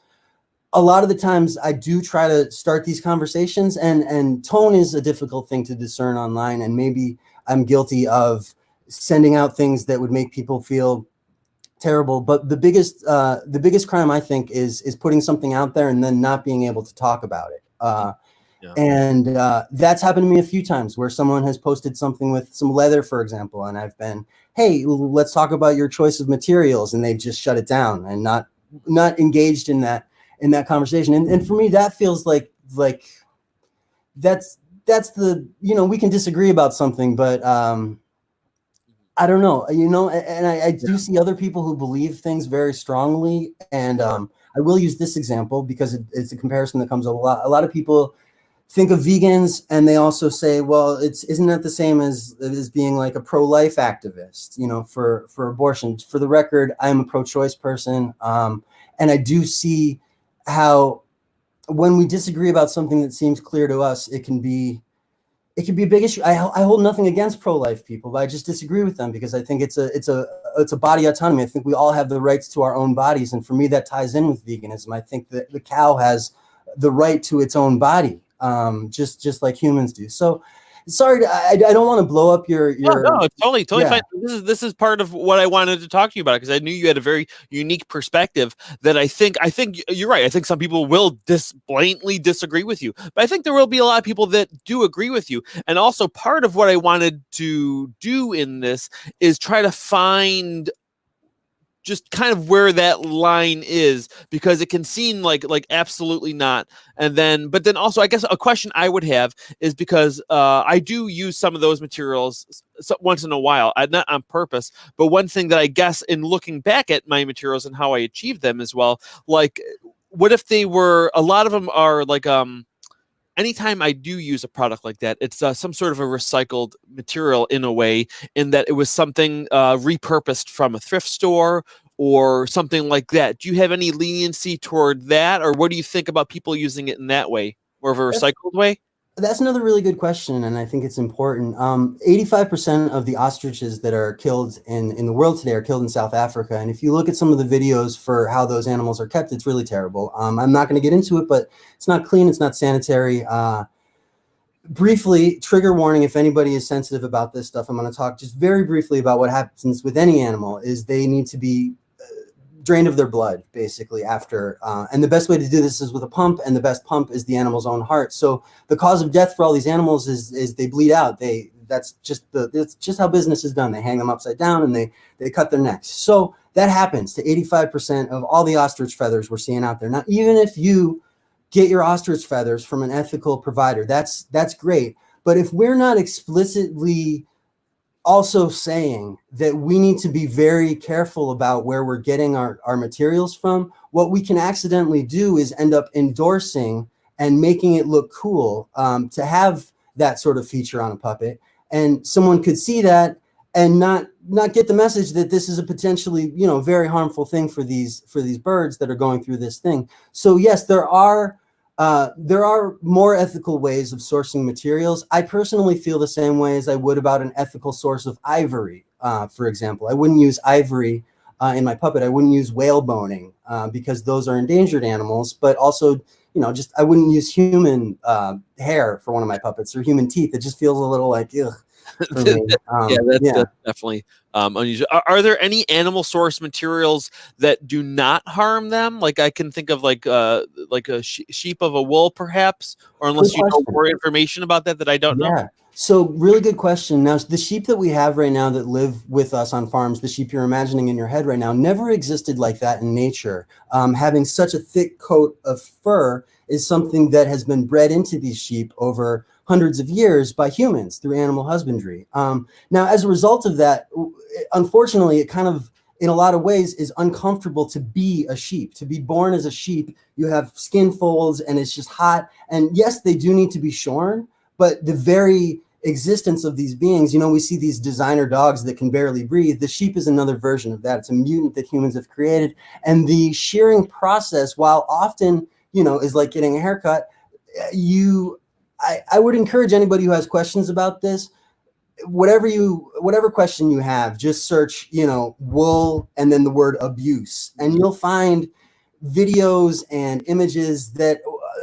a lot of the times I do try to start these conversations, and tone is a difficult thing to discern online. And maybe I'm guilty of sending out things that would make people feel terrible. But the biggest crime, I think, is putting something out there and then not being able to talk about it. And that's happened to me a few times where someone has posted something with some leather, for example, and I've been, hey, let's talk about your choice of materials, and they've just shut it down and not engaged in that conversation. And for me, that feels like that's the, you know, we can disagree about something, but I don't know, you know, and I do see other people who believe things very strongly, and I will use this example because it's a comparison that comes up a lot. A lot of people think of vegans and they also say, well, isn't that the same as being like a pro-life activist, you know, for abortion? For the record, I'm a pro-choice person. And I do see how when we disagree about something that seems clear to us, it can be a big issue. I hold nothing against pro-life people, but I just disagree with them because I think it's a body autonomy. I think we all have the rights to our own bodies. And for me, that ties in with veganism. I think that the cow has the right to its own body, just like humans do. So sorry, I don't want to blow up your No, it's totally yeah. fine. This is part of what I wanted to talk to you about, because I knew you had a very unique perspective that I think you're right. I think some people will blatantly disagree with you, but I think there will be a lot of people that do agree with you. And also part of what I wanted to do in this is try to find just kind of where that line is, because it can seem like absolutely not. And then, but then also, I guess a question I would have is, because I do use some of those materials once in a while, not on purpose, but one thing that I guess in looking back at my materials and how I achieved them as well, like, what if they were, a lot of them are like, anytime I do use a product like that, it's some sort of a recycled material in a way, in that it was something repurposed from a thrift store or something like that. Do you have any leniency toward that, or what do you think about people using it in that way, more of a recycled way? That's another really good question, and I think it's important. 85% of the ostriches that are killed in the world today are killed in South Africa. And if you look at some of the videos for how those animals are kept, it's really terrible. I'm not going to get into it, but it's not clean. It's not sanitary. Briefly, trigger warning, if anybody is sensitive about this stuff, I'm going to talk just very briefly about what happens with any animal. Is they need to be drained of their blood, basically, after. And the best way to do this is with a pump, and the best pump is the animal's own heart. So the cause of death for all these animals is they bleed out. That's just how business is done. They hang them upside down and they cut their necks. So that happens to 85% of all the ostrich feathers we're seeing out there. Now, even if you get your ostrich feathers from an ethical provider, that's great. But if we're not explicitly also saying that we need to be very careful about where we're getting our materials from, what we can accidentally do is end up endorsing and making it look cool to have that sort of feature on a puppet. And someone could see that and not get the message that this is a potentially, you know, very harmful thing for these birds that are going through this thing. So yes, there are more ethical ways of sourcing materials. I personally feel the same way as I would about an ethical source of ivory. For example, I wouldn't use ivory in my puppet. I wouldn't use whale boning because those are endangered animals, but also, you know, just I wouldn't use human hair for one of my puppets, or human teeth. It just feels a little like, ugh. That's definitely unusual. Are there any animal source materials that do not harm them? Like, I can think of like a sheep of a wool, perhaps, or unless you know more information about that I don't know. Yeah. So really good question. Now, the sheep that we have right now that live with us on farms, the sheep you're imagining in your head right now, never existed like that in nature. Having such a thick coat of fur is something that has been bred into these sheep over hundreds of years by humans through animal husbandry. Now, as a result of that, unfortunately, it kind of, in a lot of ways, is uncomfortable to be a sheep. To be born as a sheep, you have skin folds and it's just hot. And yes, they do need to be shorn, but the very existence of these beings, you know, we see these designer dogs that can barely breathe. The sheep is another version of that. It's a mutant that humans have created. And the shearing process, while often, you know, is like getting a haircut, I would encourage anybody who has questions about this, whatever question you have, just search, you know, wool and then the word abuse, and you'll find videos and images that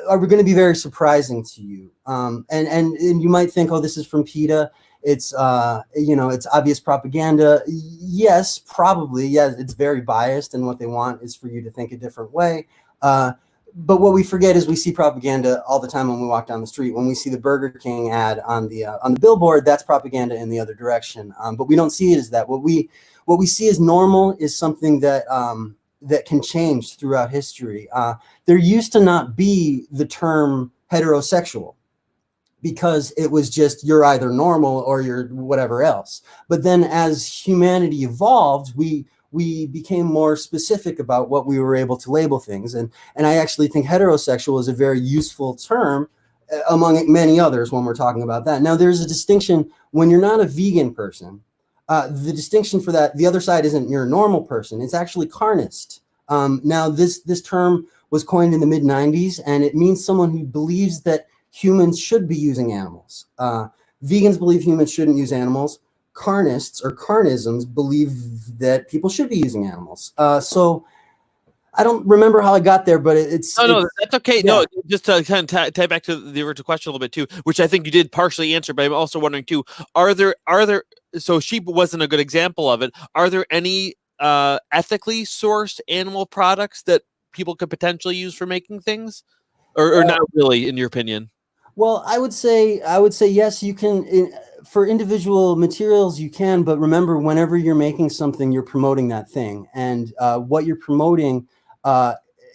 are going to be very surprising to you. And you might think, oh, this is from PETA. It's, you know, it's obvious propaganda. Yes, probably. Yeah, it's very biased, and what they want is for you to think a different way. But what we forget is we see propaganda all the time when we walk down the street. When we see the Burger King ad on the billboard, that's propaganda in the other direction. But we don't see it as that. What we see as normal is something that that can change throughout history. There used to not be the term heterosexual, because it was just, you're either normal or you're whatever else. But then as humanity evolved, we became more specific about what we were able to label things. And I actually think heterosexual is a very useful term among many others when we're talking about that. Now, there's a distinction when you're not a vegan person. The distinction for that, the other side isn't you're a normal person. It's actually carnist. Now, this term was coined in the mid-90s, and it means someone who believes that humans should be using animals. Vegans believe humans shouldn't use animals. Carnists or carnisms believe that people should be using animals. So I don't remember how I got there, but it's that's okay. Yeah. No, just to kind of tie back to the original question a little bit too, which I think you did partially answer, but I'm also wondering too, are there so sheep wasn't a good example of it. Are there any ethically sourced animal products that people could potentially use for making things, or not really, in your opinion? Well, I would say yes, you can. For individual materials, you can, but remember, whenever you're making something, you're promoting that thing, and what you're promoting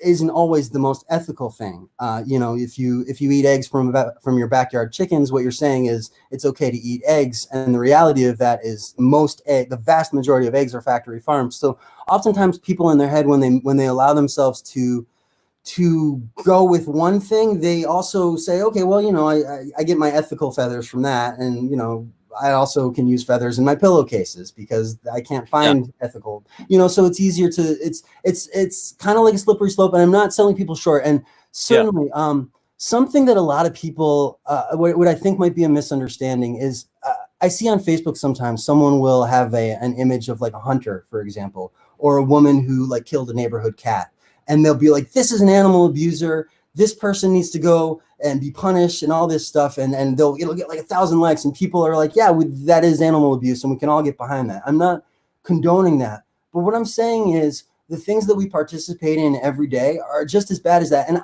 isn't always the most ethical thing. If you eat eggs from your backyard chickens, what you're saying is it's okay to eat eggs, and the reality of that is the vast majority of eggs are factory farmed. So oftentimes, people in their head, when they allow themselves to go with one thing, they also say, okay, well, I get my ethical feathers from that, and I also can use feathers in my pillowcases because I can't find ethical, so it's easier to, it's kind of like a slippery slope, and I'm not selling people short. And certainly something that a lot of people, what I think might be a misunderstanding is, I see on Facebook sometimes someone will have an image of like a hunter, for example, or a woman who like killed a neighborhood cat. And they'll be like, this is an animal abuser. This person needs to go and be punished and all this stuff. And it'll get like 1,000 likes. And people are like, yeah, that is animal abuse. And we can all get behind that. I'm not condoning that. But what I'm saying is the things that we participate in every day are just as bad as that. And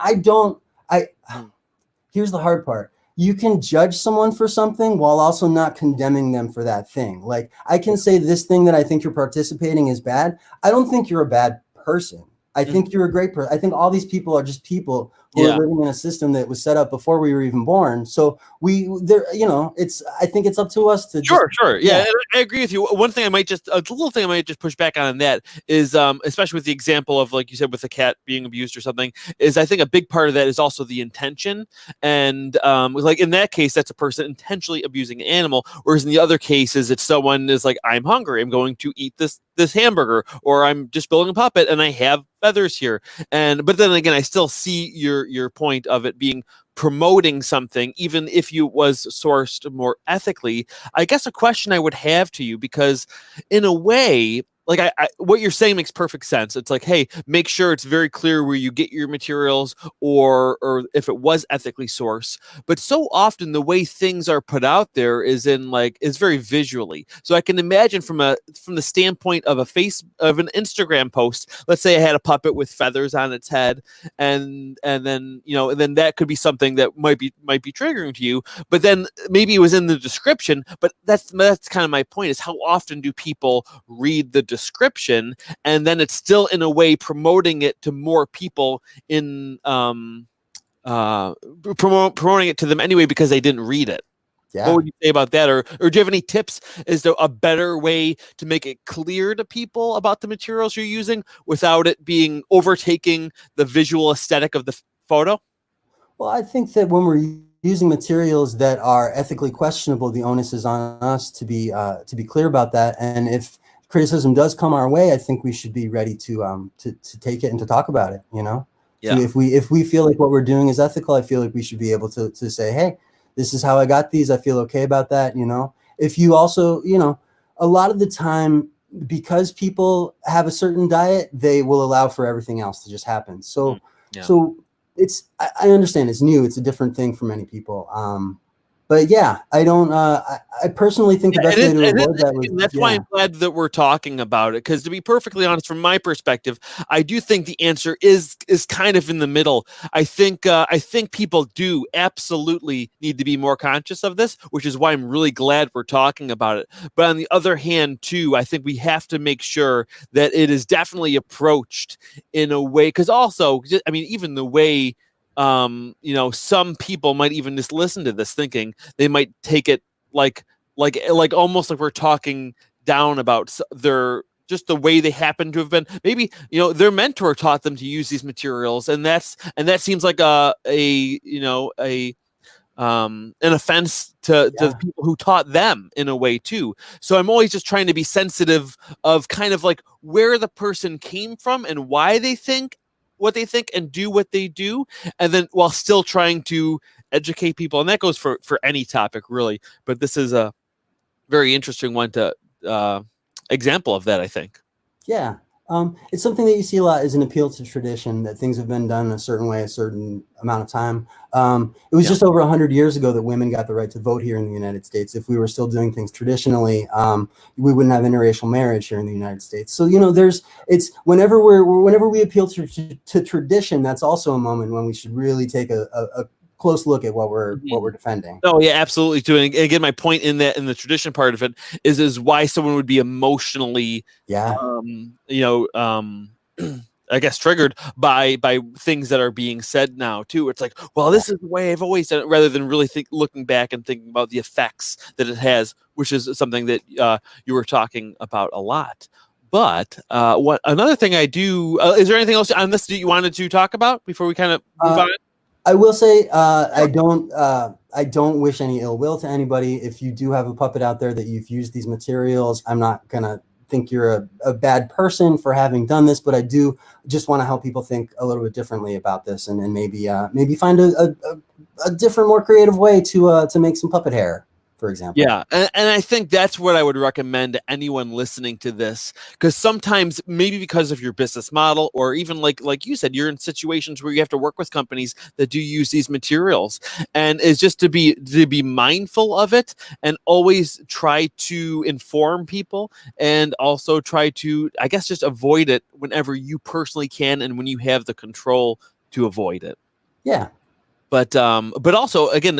here's the hard part. You can judge someone for something while also not condemning them for that thing. Like, I can say this thing that I think you're participating is bad. I don't think you're a bad person. I think you're a great person. I think all these people are just people who are living in a system that was set up before we were even born. So I think it's up to us to Sure. Yeah, I agree with you. One thing a little thing I might just push back on that is, especially with the example of, like you said, with the cat being abused or something, is I think a big part of that is also the intention. And like in that case, that's a person intentionally abusing an animal. Whereas in the other cases, it's someone is like, I'm hungry, I'm going to eat this hamburger, or I'm just building a puppet and I have feathers here. But then again, I still see your point of it being promoting something, even if you was sourced more ethically. I guess a question I would have to you, because in a way, like what you're saying makes perfect sense. It's like, hey, make sure it's very clear where you get your materials, or if it was ethically sourced. But so often the way things are put out there is very visually. So I can imagine from the standpoint of an Instagram post. Let's say I had a puppet with feathers on its head, and then that could be something that might be triggering to you. But then maybe it was in the description. But that's kind of my point, is how often do people read the description, and then it's still in a way promoting it to more people in promoting it to them anyway because they didn't read it. Yeah. What would you say about that? Or do you have any tips as to a better way to make it clear to people about the materials you're using without it being overtaking the visual aesthetic of the photo? Well, I think that when we're using materials that are ethically questionable, the onus is on us to be clear about that. And if criticism does come our way, I think we should be ready to take it and to talk about it. Yeah. So if we feel like what we're doing is ethical, I feel like we should be able to say, hey, this is how I got these. I feel okay about that. If you also, a lot of the time, because people have a certain diet, they will allow for everything else to just happen. So, so I understand it's new. It's a different thing for many people. But yeah, I don't. I personally think the best way to avoid that was. That's why I'm glad that we're talking about it. Because to be perfectly honest, from my perspective, I do think the answer is kind of in the middle. I think people do absolutely need to be more conscious of this, which is why I'm really glad we're talking about it. But on the other hand, too, I think we have to make sure that it is definitely approached in a way. Because also, I mean, even the way. Some people might even just listen to this thinking they might take it like almost like we're talking down about just the way they happen to have been. Maybe their mentor taught them to use these materials, and that seems like a an offense to the people who taught them in a way too. So I'm always just trying to be sensitive of kind of like where the person came from and why they think what they think and do what they do, and then while still trying to educate people. And that goes for any topic really, but this is a very interesting one to example of that, I think. Yeah. It's something that you see a lot is an appeal to tradition, that things have been done a certain way, a certain amount of time. It was just over 100 years ago that women got the right to vote here in the United States. If we were still doing things traditionally, we wouldn't have interracial marriage here in the United States. So, it's whenever we appeal to tradition, that's also a moment when we should really take a close look at what we're defending. Oh yeah, absolutely. Doing again, my point in the tradition part of it is why someone would be emotionally, I guess triggered by things that are being said now too. It's like, well, this is the way I've always done it, rather than really looking back and thinking about the effects that it has, which is something that you were talking about a lot. But what another thing I do is there anything else on this that you wanted to talk about before we kind of move on? I will say I don't wish any ill will to anybody. If you do have a puppet out there that you've used these materials, I'm not gonna think you're a bad person for having done this, but I do just want to help people think a little bit differently about this, and maybe find a different, more creative way to make some puppet hair, for example. Yeah, and I think that's what I would recommend to anyone listening to this, because sometimes maybe because of your business model, or even like you said, you're in situations where you have to work with companies that do use these materials, and it's just to be mindful of it, and always try to inform people, and also try to, I guess, just avoid it whenever you personally can, and when you have the control to avoid it. Yeah. But also, again,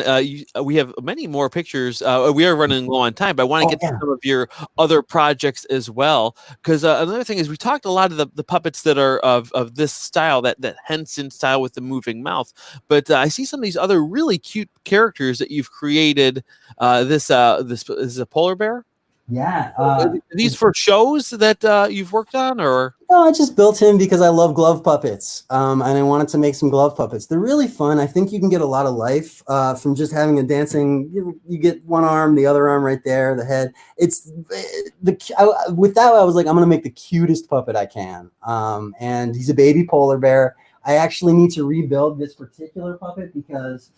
we have many more pictures. We are running low on time, but I want to get to some of your other projects as well. Because another thing is, we talked a lot of the puppets that are of this style, that Henson style with the moving mouth. But I see some of these other really cute characters that you've created. This is a polar bear. Yeah. Are these for shows that you've worked on, or? No, I just built him because I love glove puppets, and I wanted to make some glove puppets. They're really fun. I think you can get a lot of life from just having a dancing. You get one arm, the other arm right there, the head. With that, I was like, I'm going to make the cutest puppet I can. And he's a baby polar bear. I actually need to rebuild this particular puppet because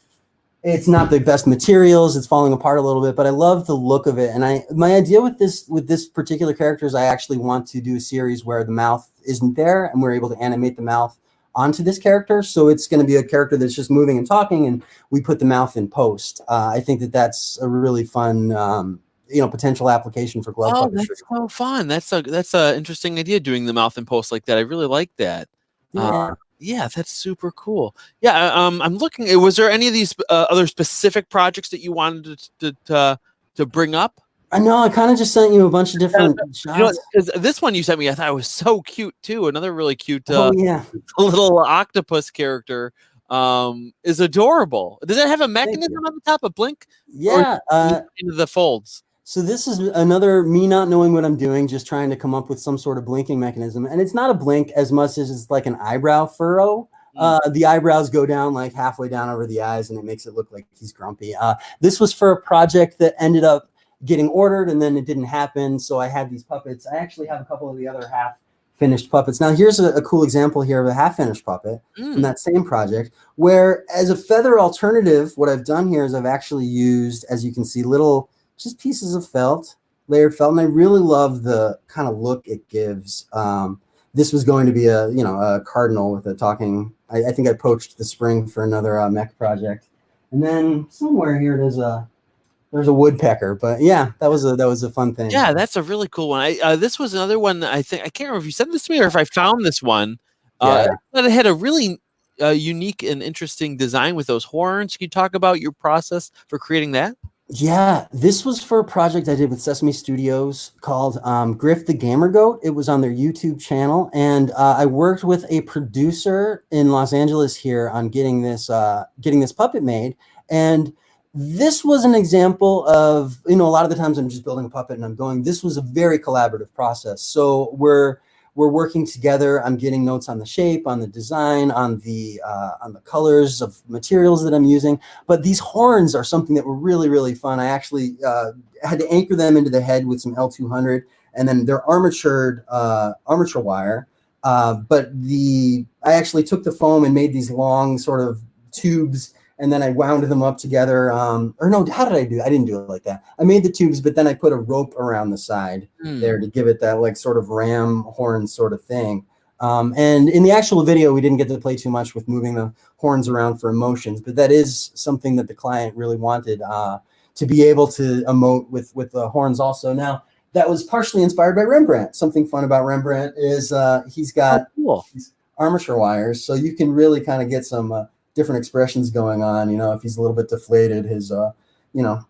it's not the best materials. It's falling apart a little bit, but I love the look of it. And my idea with this particular character is I actually want to do a series where the mouth isn't there, and we're able to animate the mouth onto this character. So it's going to be a character that's just moving and talking, and we put the mouth in post. I think that's a really fun, potential application for glove puppetry. That's so fun. That's a interesting idea, doing the mouth in post like that. I really like that. Yeah, that's super cool. Yeah, I'm looking. Was there any of these other specific projects that you wanted to bring up? I know. I kind of just sent you a bunch of different shots. Because this one you sent me, I thought it was so cute too. Another really cute little octopus character is adorable. Does it have a mechanism on the top, a blink? Yeah, into the folds. So this is another me not knowing what I'm doing, just trying to come up with some sort of blinking mechanism. And it's not a blink as much as it's like an eyebrow furrow. The eyebrows go down like halfway down over the eyes, and it makes it look like he's grumpy. This was for a project that ended up getting ordered, and then it didn't happen. So I had these puppets. I actually have a couple of the other half finished puppets. Now here's a cool example here of a half finished puppet from that same project, where as a feather alternative, what I've done here is I've actually used, as you can see, little just pieces of felt, layered felt, and I really love the kind of look it gives. This was going to be a cardinal with a talking. I think I poached the spring for another mech project, and then somewhere here there's a woodpecker. But yeah, that was a fun thing. Yeah, that's a really cool one. This was another one. I can't remember if you sent this to me or if I found this one. That it had a really unique and interesting design with those horns. Can you talk about your process for creating that? Yeah, this was for a project I did with Sesame Studios called Griff the Gamer Goat. It was on their YouTube channel, and I worked with a producer in Los Angeles here on getting this puppet made. And this was an example of, a lot of the times I'm just building a puppet and I'm going, this was a very collaborative process. So we're we're working together. I'm getting notes on the shape, on the design, on the colors of materials that I'm using. But these horns are something that were really, really fun. I actually had to anchor them into the head with some L200, and then they're armatured armature wire. But I actually took the foam and made these long sort of tubes, and then I wound them up together. Or no, how did I do it? I didn't do it like that. I made the tubes, but then I put a rope around the side there to give it that like sort of ram horn sort of thing. And in the actual video, we didn't get to play too much with moving the horns around for emotions, but that is something that the client really wanted, to be able to emote with the horns also. Now, that was partially inspired by Rembrandt. Something fun about Rembrandt is he's got these armature wires, so you can really kind of get some different expressions going on. You know, if he's a little bit deflated, his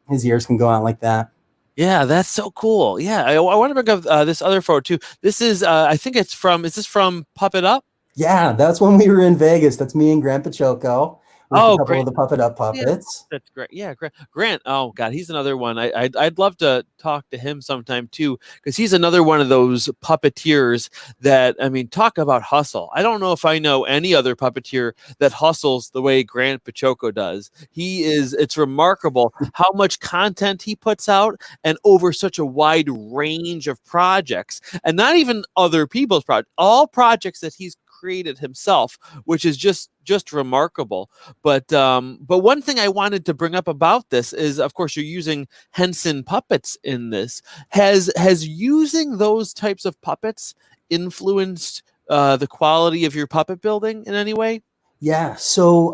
his ears can go out like that. Yeah, that's so cool. Yeah, I want to bring up this other photo too. This is, I think it's from. Is this from Puppet Up? Yeah, that's when we were in Vegas. That's me and Grandpa Choco with a couple of the Puppet Up puppets. That's great. Yeah, Grant. Oh God, he's another one. I'd love to talk to him sometime too, because he's another one of those puppeteers that, I mean, talk about hustle. I don't know if I know any other puppeteer that hustles the way Grant Pachoco does. It's remarkable how much content he puts out, and over such a wide range of projects, and not even other people's projects, all projects that he's created himself, which is just remarkable. But one thing I wanted to bring up about this is, of course, you're using Henson Puppets in this. Has using those types of puppets influenced the quality of your puppet building in any way? Yeah, so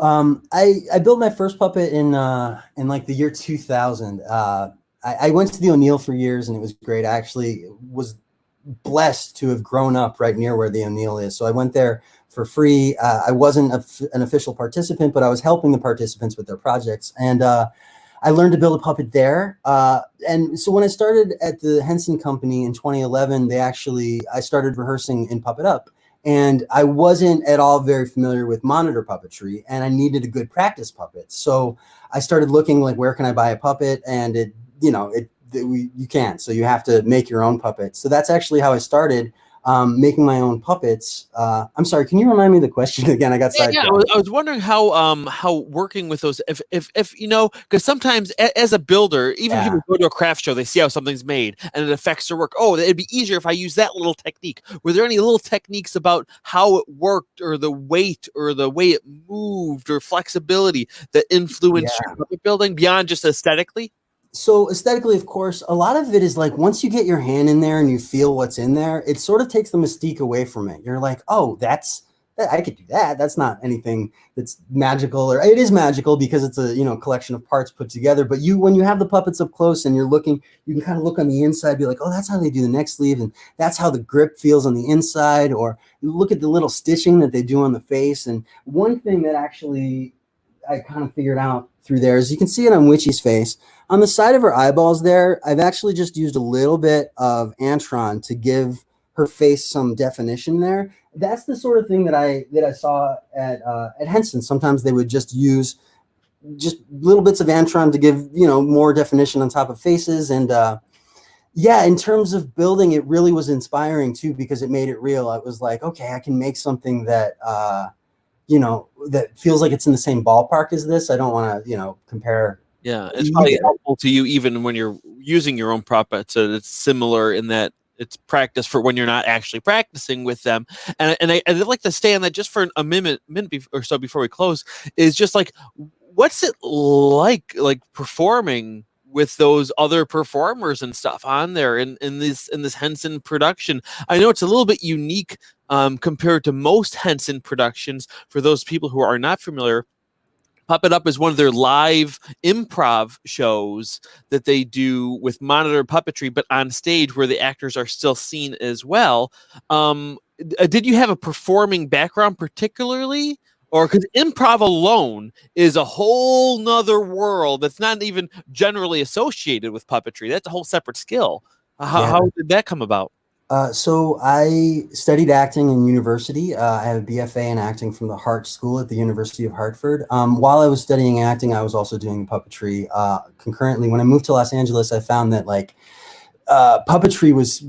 I built my first puppet in like the year 2000. I went to the O'Neill for years, and it was great. I actually was blessed to have grown up right near where the O'Neill is. So I went there for free. I wasn't an official participant, but I was helping the participants with their projects. And I learned to build a puppet there. And so when I started at the Henson Company in 2011, I started rehearsing in Puppet Up. And I wasn't at all very familiar with monitor puppetry, and I needed a good practice puppet. So I started looking like, where can I buy a puppet? And you can't. So you have to make your own puppets. So that's actually how I started making my own puppets. I'm sorry, can you remind me of the question again? I got sidetracked. I was wondering how working with those, if you know, because sometimes as a builder, even people go to a craft show, they see how something's made and it affects their work. Oh, it'd be easier if I use that little technique. Were there any little techniques about how it worked, or the weight, or the way it moved, or flexibility that influenced your puppet building beyond just aesthetically? So aesthetically, of course, a lot of it is like, once you get your hand in there and you feel what's in there, it sort of takes the mystique away from it. You're like, oh, I could do that. That's not anything that's magical, or it is magical because it's a collection of parts put together. But when you have the puppets up close and you're looking, you can kind of look on the inside, be like, oh, that's how they do the neck sleeve, and that's how the grip feels on the inside. Or you look at the little stitching that they do on the face. And one thing that actually I kind of figured out through there is, you can see it on Witchy's face. On the side of her eyeballs there, I've actually just used a little bit of Antron to give her face some definition there. That's the sort of thing that I saw at Henson. Sometimes they would just use just little bits of Antron to give more definition on top of faces. And in terms of building, it really was inspiring too, because it made it real. I was like, okay, I can make something that that feels like it's in the same ballpark as this. I don't want to compare. Yeah, it's probably helpful to you even when you're using your own puppets. So it's similar in that it's practice for when you're not actually practicing with them. And I'd like to stay on that just for a minute or so before we close. Is just like, what's it like performing with those other performers and stuff on there in this Henson production? I know it's a little bit unique compared to most Henson productions. For those people who are not familiar, Puppet Up is one of their live improv shows that they do with monitor puppetry, but on stage where the actors are still seen as well. Did you have a performing background particularly? Or because improv alone is a whole nother world that's not even generally associated with puppetry. That's a whole separate skill. How did that come about? So I studied acting in university. I have a BFA in acting from the Hart School at the University of Hartford. While I was studying acting, I was also doing puppetry concurrently. When I moved to Los Angeles, I found that puppetry was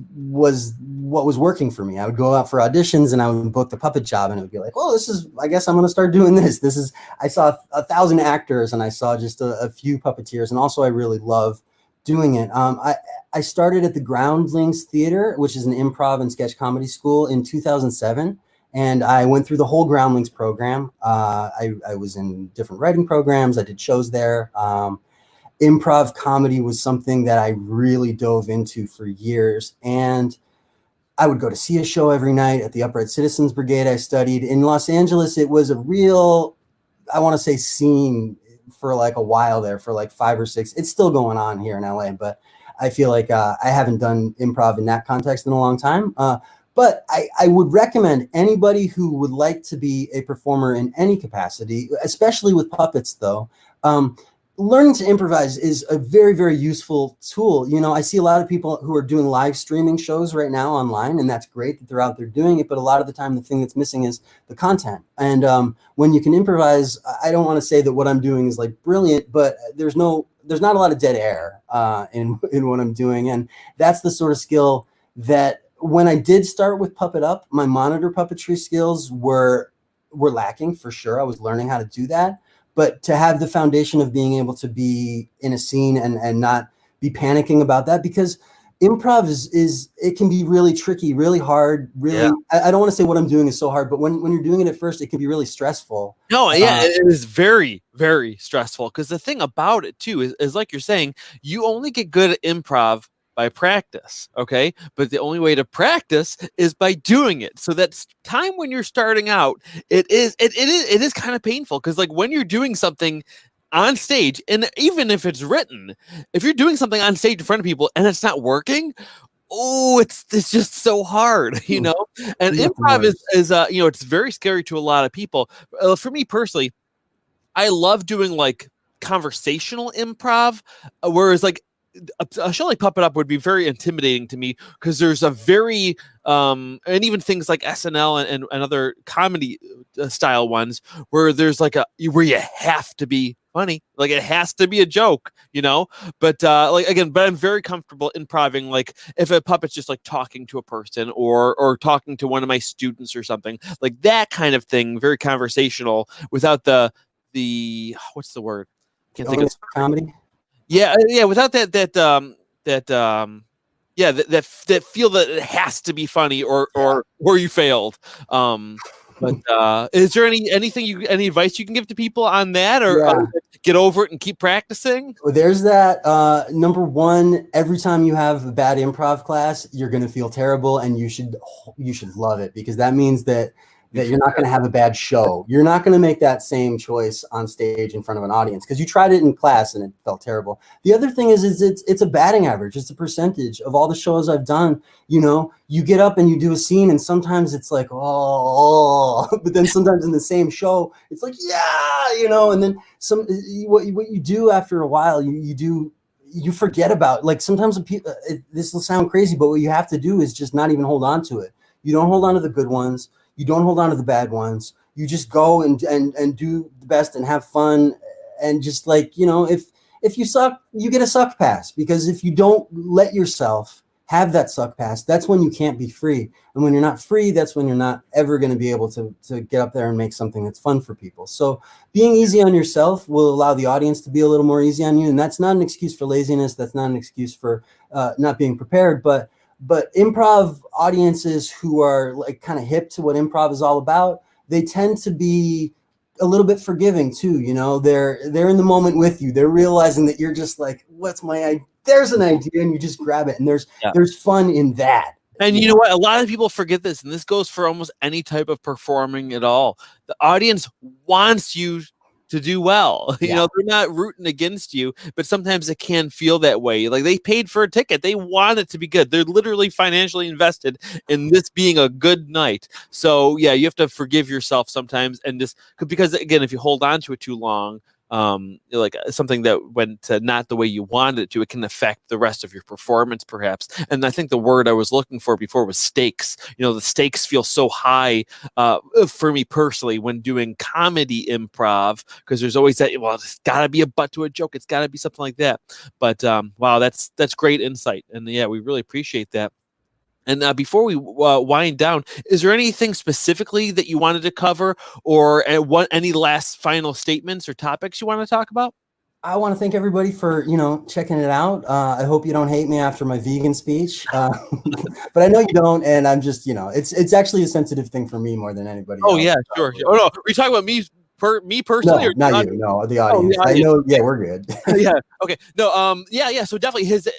what was working for me. I would go out for auditions and I would book the puppet job, and it would be like, well, I guess I'm going to start doing this. I saw 1,000 actors and I saw just a few puppeteers. And also I really love doing it. I started at the Groundlings Theater, which is an improv and sketch comedy school, in 2007. And I went through the whole Groundlings program. I was in different writing programs. I did shows there. Improv comedy was something that I really dove into for years. And I would go to see a show every night at the Upright Citizens Brigade. I studied in Los Angeles. It was a real, I want to say, scene for like a while there, for like 5 or 6. It's still going on here in LA, but I feel like I haven't done improv in that context in a long time. But I would recommend anybody who would like to be a performer in any capacity, especially with puppets though, learning to improvise is a very, very useful tool. You know, I see a lot of people who are doing live streaming shows right now online, and that's great that they're out there doing it. But a lot of the time, the thing that's missing is the content. And when you can improvise, I don't want to say that what I'm doing is like brilliant, but there's not a lot of dead air in what I'm doing. And that's the sort of skill that when I did start with Puppet Up, my monitor puppetry skills were lacking for sure. I was learning how to do that. But to have the foundation of being able to be in a scene and not be panicking about that, because improv is it can be really tricky, really hard, really. Yeah. I don't want to say what I'm doing is so hard, but when you're doing it at first, it can be really stressful. No, yeah, it is very, very stressful. Because the thing about it too is like you're saying, you only get good at improv by practice, okay? But the only way to practice is by doing it. So that's time when you're starting out, it is kind of painful, because like when you're doing something on stage, and even if it's written, if you're doing something on stage in front of people and it's not working, it's just so hard, you know? And improv is you know, it's very scary to a lot of people. For me personally, I love doing like conversational improv, whereas like a show like Puppet Up would be very intimidating to me, because there's a very and even things like SNL and other comedy style ones where there's like where you have to be funny, like it has to be a joke, you know. But like again, but I'm very comfortable improving, like if a puppet's just like talking to a person or talking to one of my students or something like that kind of thing, very conversational without the what's the word? Can't think of comedy. Yeah, without that feel that it has to be funny or you failed. But is there any advice you can give to people on that, or get over it and keep practicing? Well, there's that. Number one, every time you have a bad improv class, you're going to feel terrible, and you should love it, because that means that you're not going to have a bad show. You're not going to make that same choice on stage in front of an audience because you tried it in class and it felt terrible. The other thing is it's a batting average. It's a percentage of all the shows I've done. You know, you get up and you do a scene, and sometimes it's like, but then sometimes in the same show, it's like, yeah, you know, and then what you do after a while, you forget about, like, sometimes this will sound crazy, but what you have to do is just not even hold on to it. You don't hold on to the good ones. You don't hold on to the bad ones. You just go and do the best and have fun. And just like, you know, if you suck, you get a suck pass, because if you don't let yourself have that suck pass, that's when you can't be free. And when you're not free, that's when you're not ever going to be able to get up there and make something that's fun for people. So being easy on yourself will allow the audience to be a little more easy on you. And that's not an excuse for laziness. That's not an excuse for not being prepared. But improv audiences who are like kind of hip to what improv is all about, they tend to be a little bit forgiving too. You know, they're in the moment with you. They're realizing that you're just like, what's my idea? There's an idea, and you just grab it. And there's fun in that. And you know what? A lot of people forget this, and this goes for almost any type of performing at all. The audience wants you to do well. You know, they're not rooting against you, but sometimes it can feel that way. Like they paid for a ticket. They want it to be good. They're literally financially invested in this being a good night. So yeah, you have to forgive yourself sometimes, and just because again, if you hold on to it too long, like something that went not the way you wanted it to, it can affect the rest of your performance, perhaps. And I think the word I was looking for before was stakes. The stakes feel so high for me personally when doing comedy improv, because there's always that, well, it's got to be a butt to a joke. It's got to be something like that. But wow, that's great insight. And yeah, we really appreciate that. And before we wind down, is there anything specifically that you wanted to cover, or any last final statements or topics you want to talk about? I want to thank everybody for, checking it out. I hope you don't hate me after my vegan speech, but I know you don't. And I'm just, it's actually a sensitive thing for me more than anybody else. Oh yeah, sure. Oh no, are you talking about me personally? No, or not you. No, the audience. I know. Yeah, we're good. Yeah. Okay. No. Yeah. So definitely his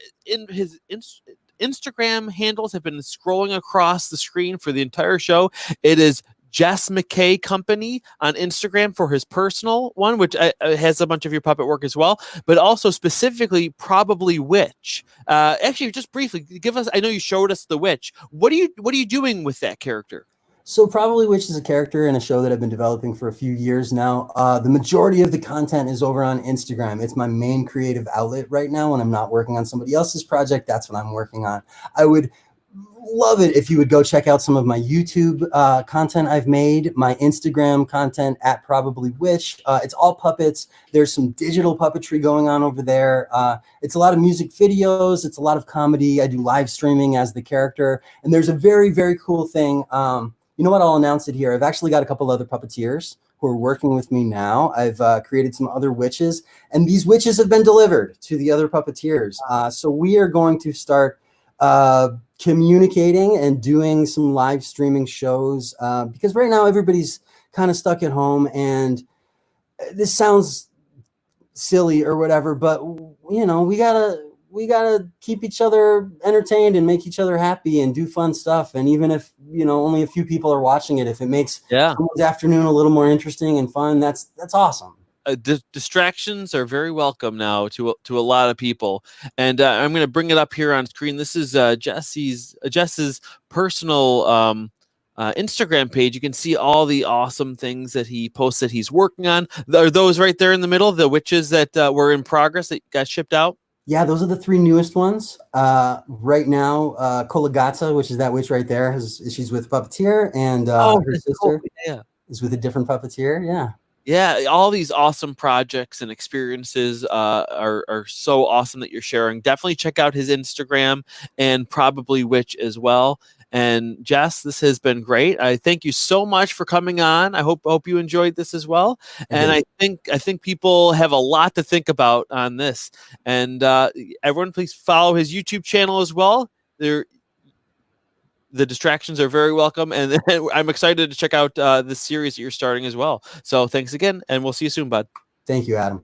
Instagram handles have been scrolling across the screen for the entire show. It is Jess McKay Company on Instagram for his personal one, which has a bunch of your puppet work as well, but also specifically Probably Witch. Actually, just briefly, give us. I know you showed us the witch. What are you doing with that character? So Probably Witch is a character in a show that I've been developing for a few years now. The majority of the content is over on Instagram. It's my main creative outlet right now when I'm not working on somebody else's project. That's what I'm working on. I would love it if you would go check out some of my YouTube content I've made, my Instagram content at Probably Witch. It's all puppets. There's some digital puppetry going on over there. It's a lot of music videos. It's a lot of comedy. I do live streaming as the character. And there's a very, very cool thing. You know what? I'll announce it here. I've actually got a couple other puppeteers who are working with me now. I've created some other witches, and these witches have been delivered to the other puppeteers. So we are going to start communicating and doing some live streaming shows because right now everybody's kind of stuck at home, and this sounds silly or whatever, but we gotta keep each other entertained and make each other happy and do fun stuff. And even if only a few people are watching it, if it makes someone's afternoon a little more interesting and fun, that's awesome. Distractions are very welcome now to a lot of people, and I'm going to bring it up here on screen. This is Jess's personal Instagram page. You can see all the awesome things that he posts that he's working on. Are those right there in the middle, the witches that were in progress that got shipped out? Yeah, those are the 3 newest ones. Right now, Kolagata, which is that witch right there, she's with a puppeteer, and her sister is with a different puppeteer. Yeah. Yeah, all these awesome projects and experiences are so awesome that you're sharing. Definitely check out his Instagram and Probably Witch as well. And Jess, this has been great. I thank you so much for coming on. I hope you enjoyed this as well. And I think people have a lot to think about on this. And everyone, please follow his YouTube channel as well. The distractions are very welcome, and I'm excited to check out the series that you're starting as well. So thanks again, and we'll see you soon, bud. Thank you, Adam.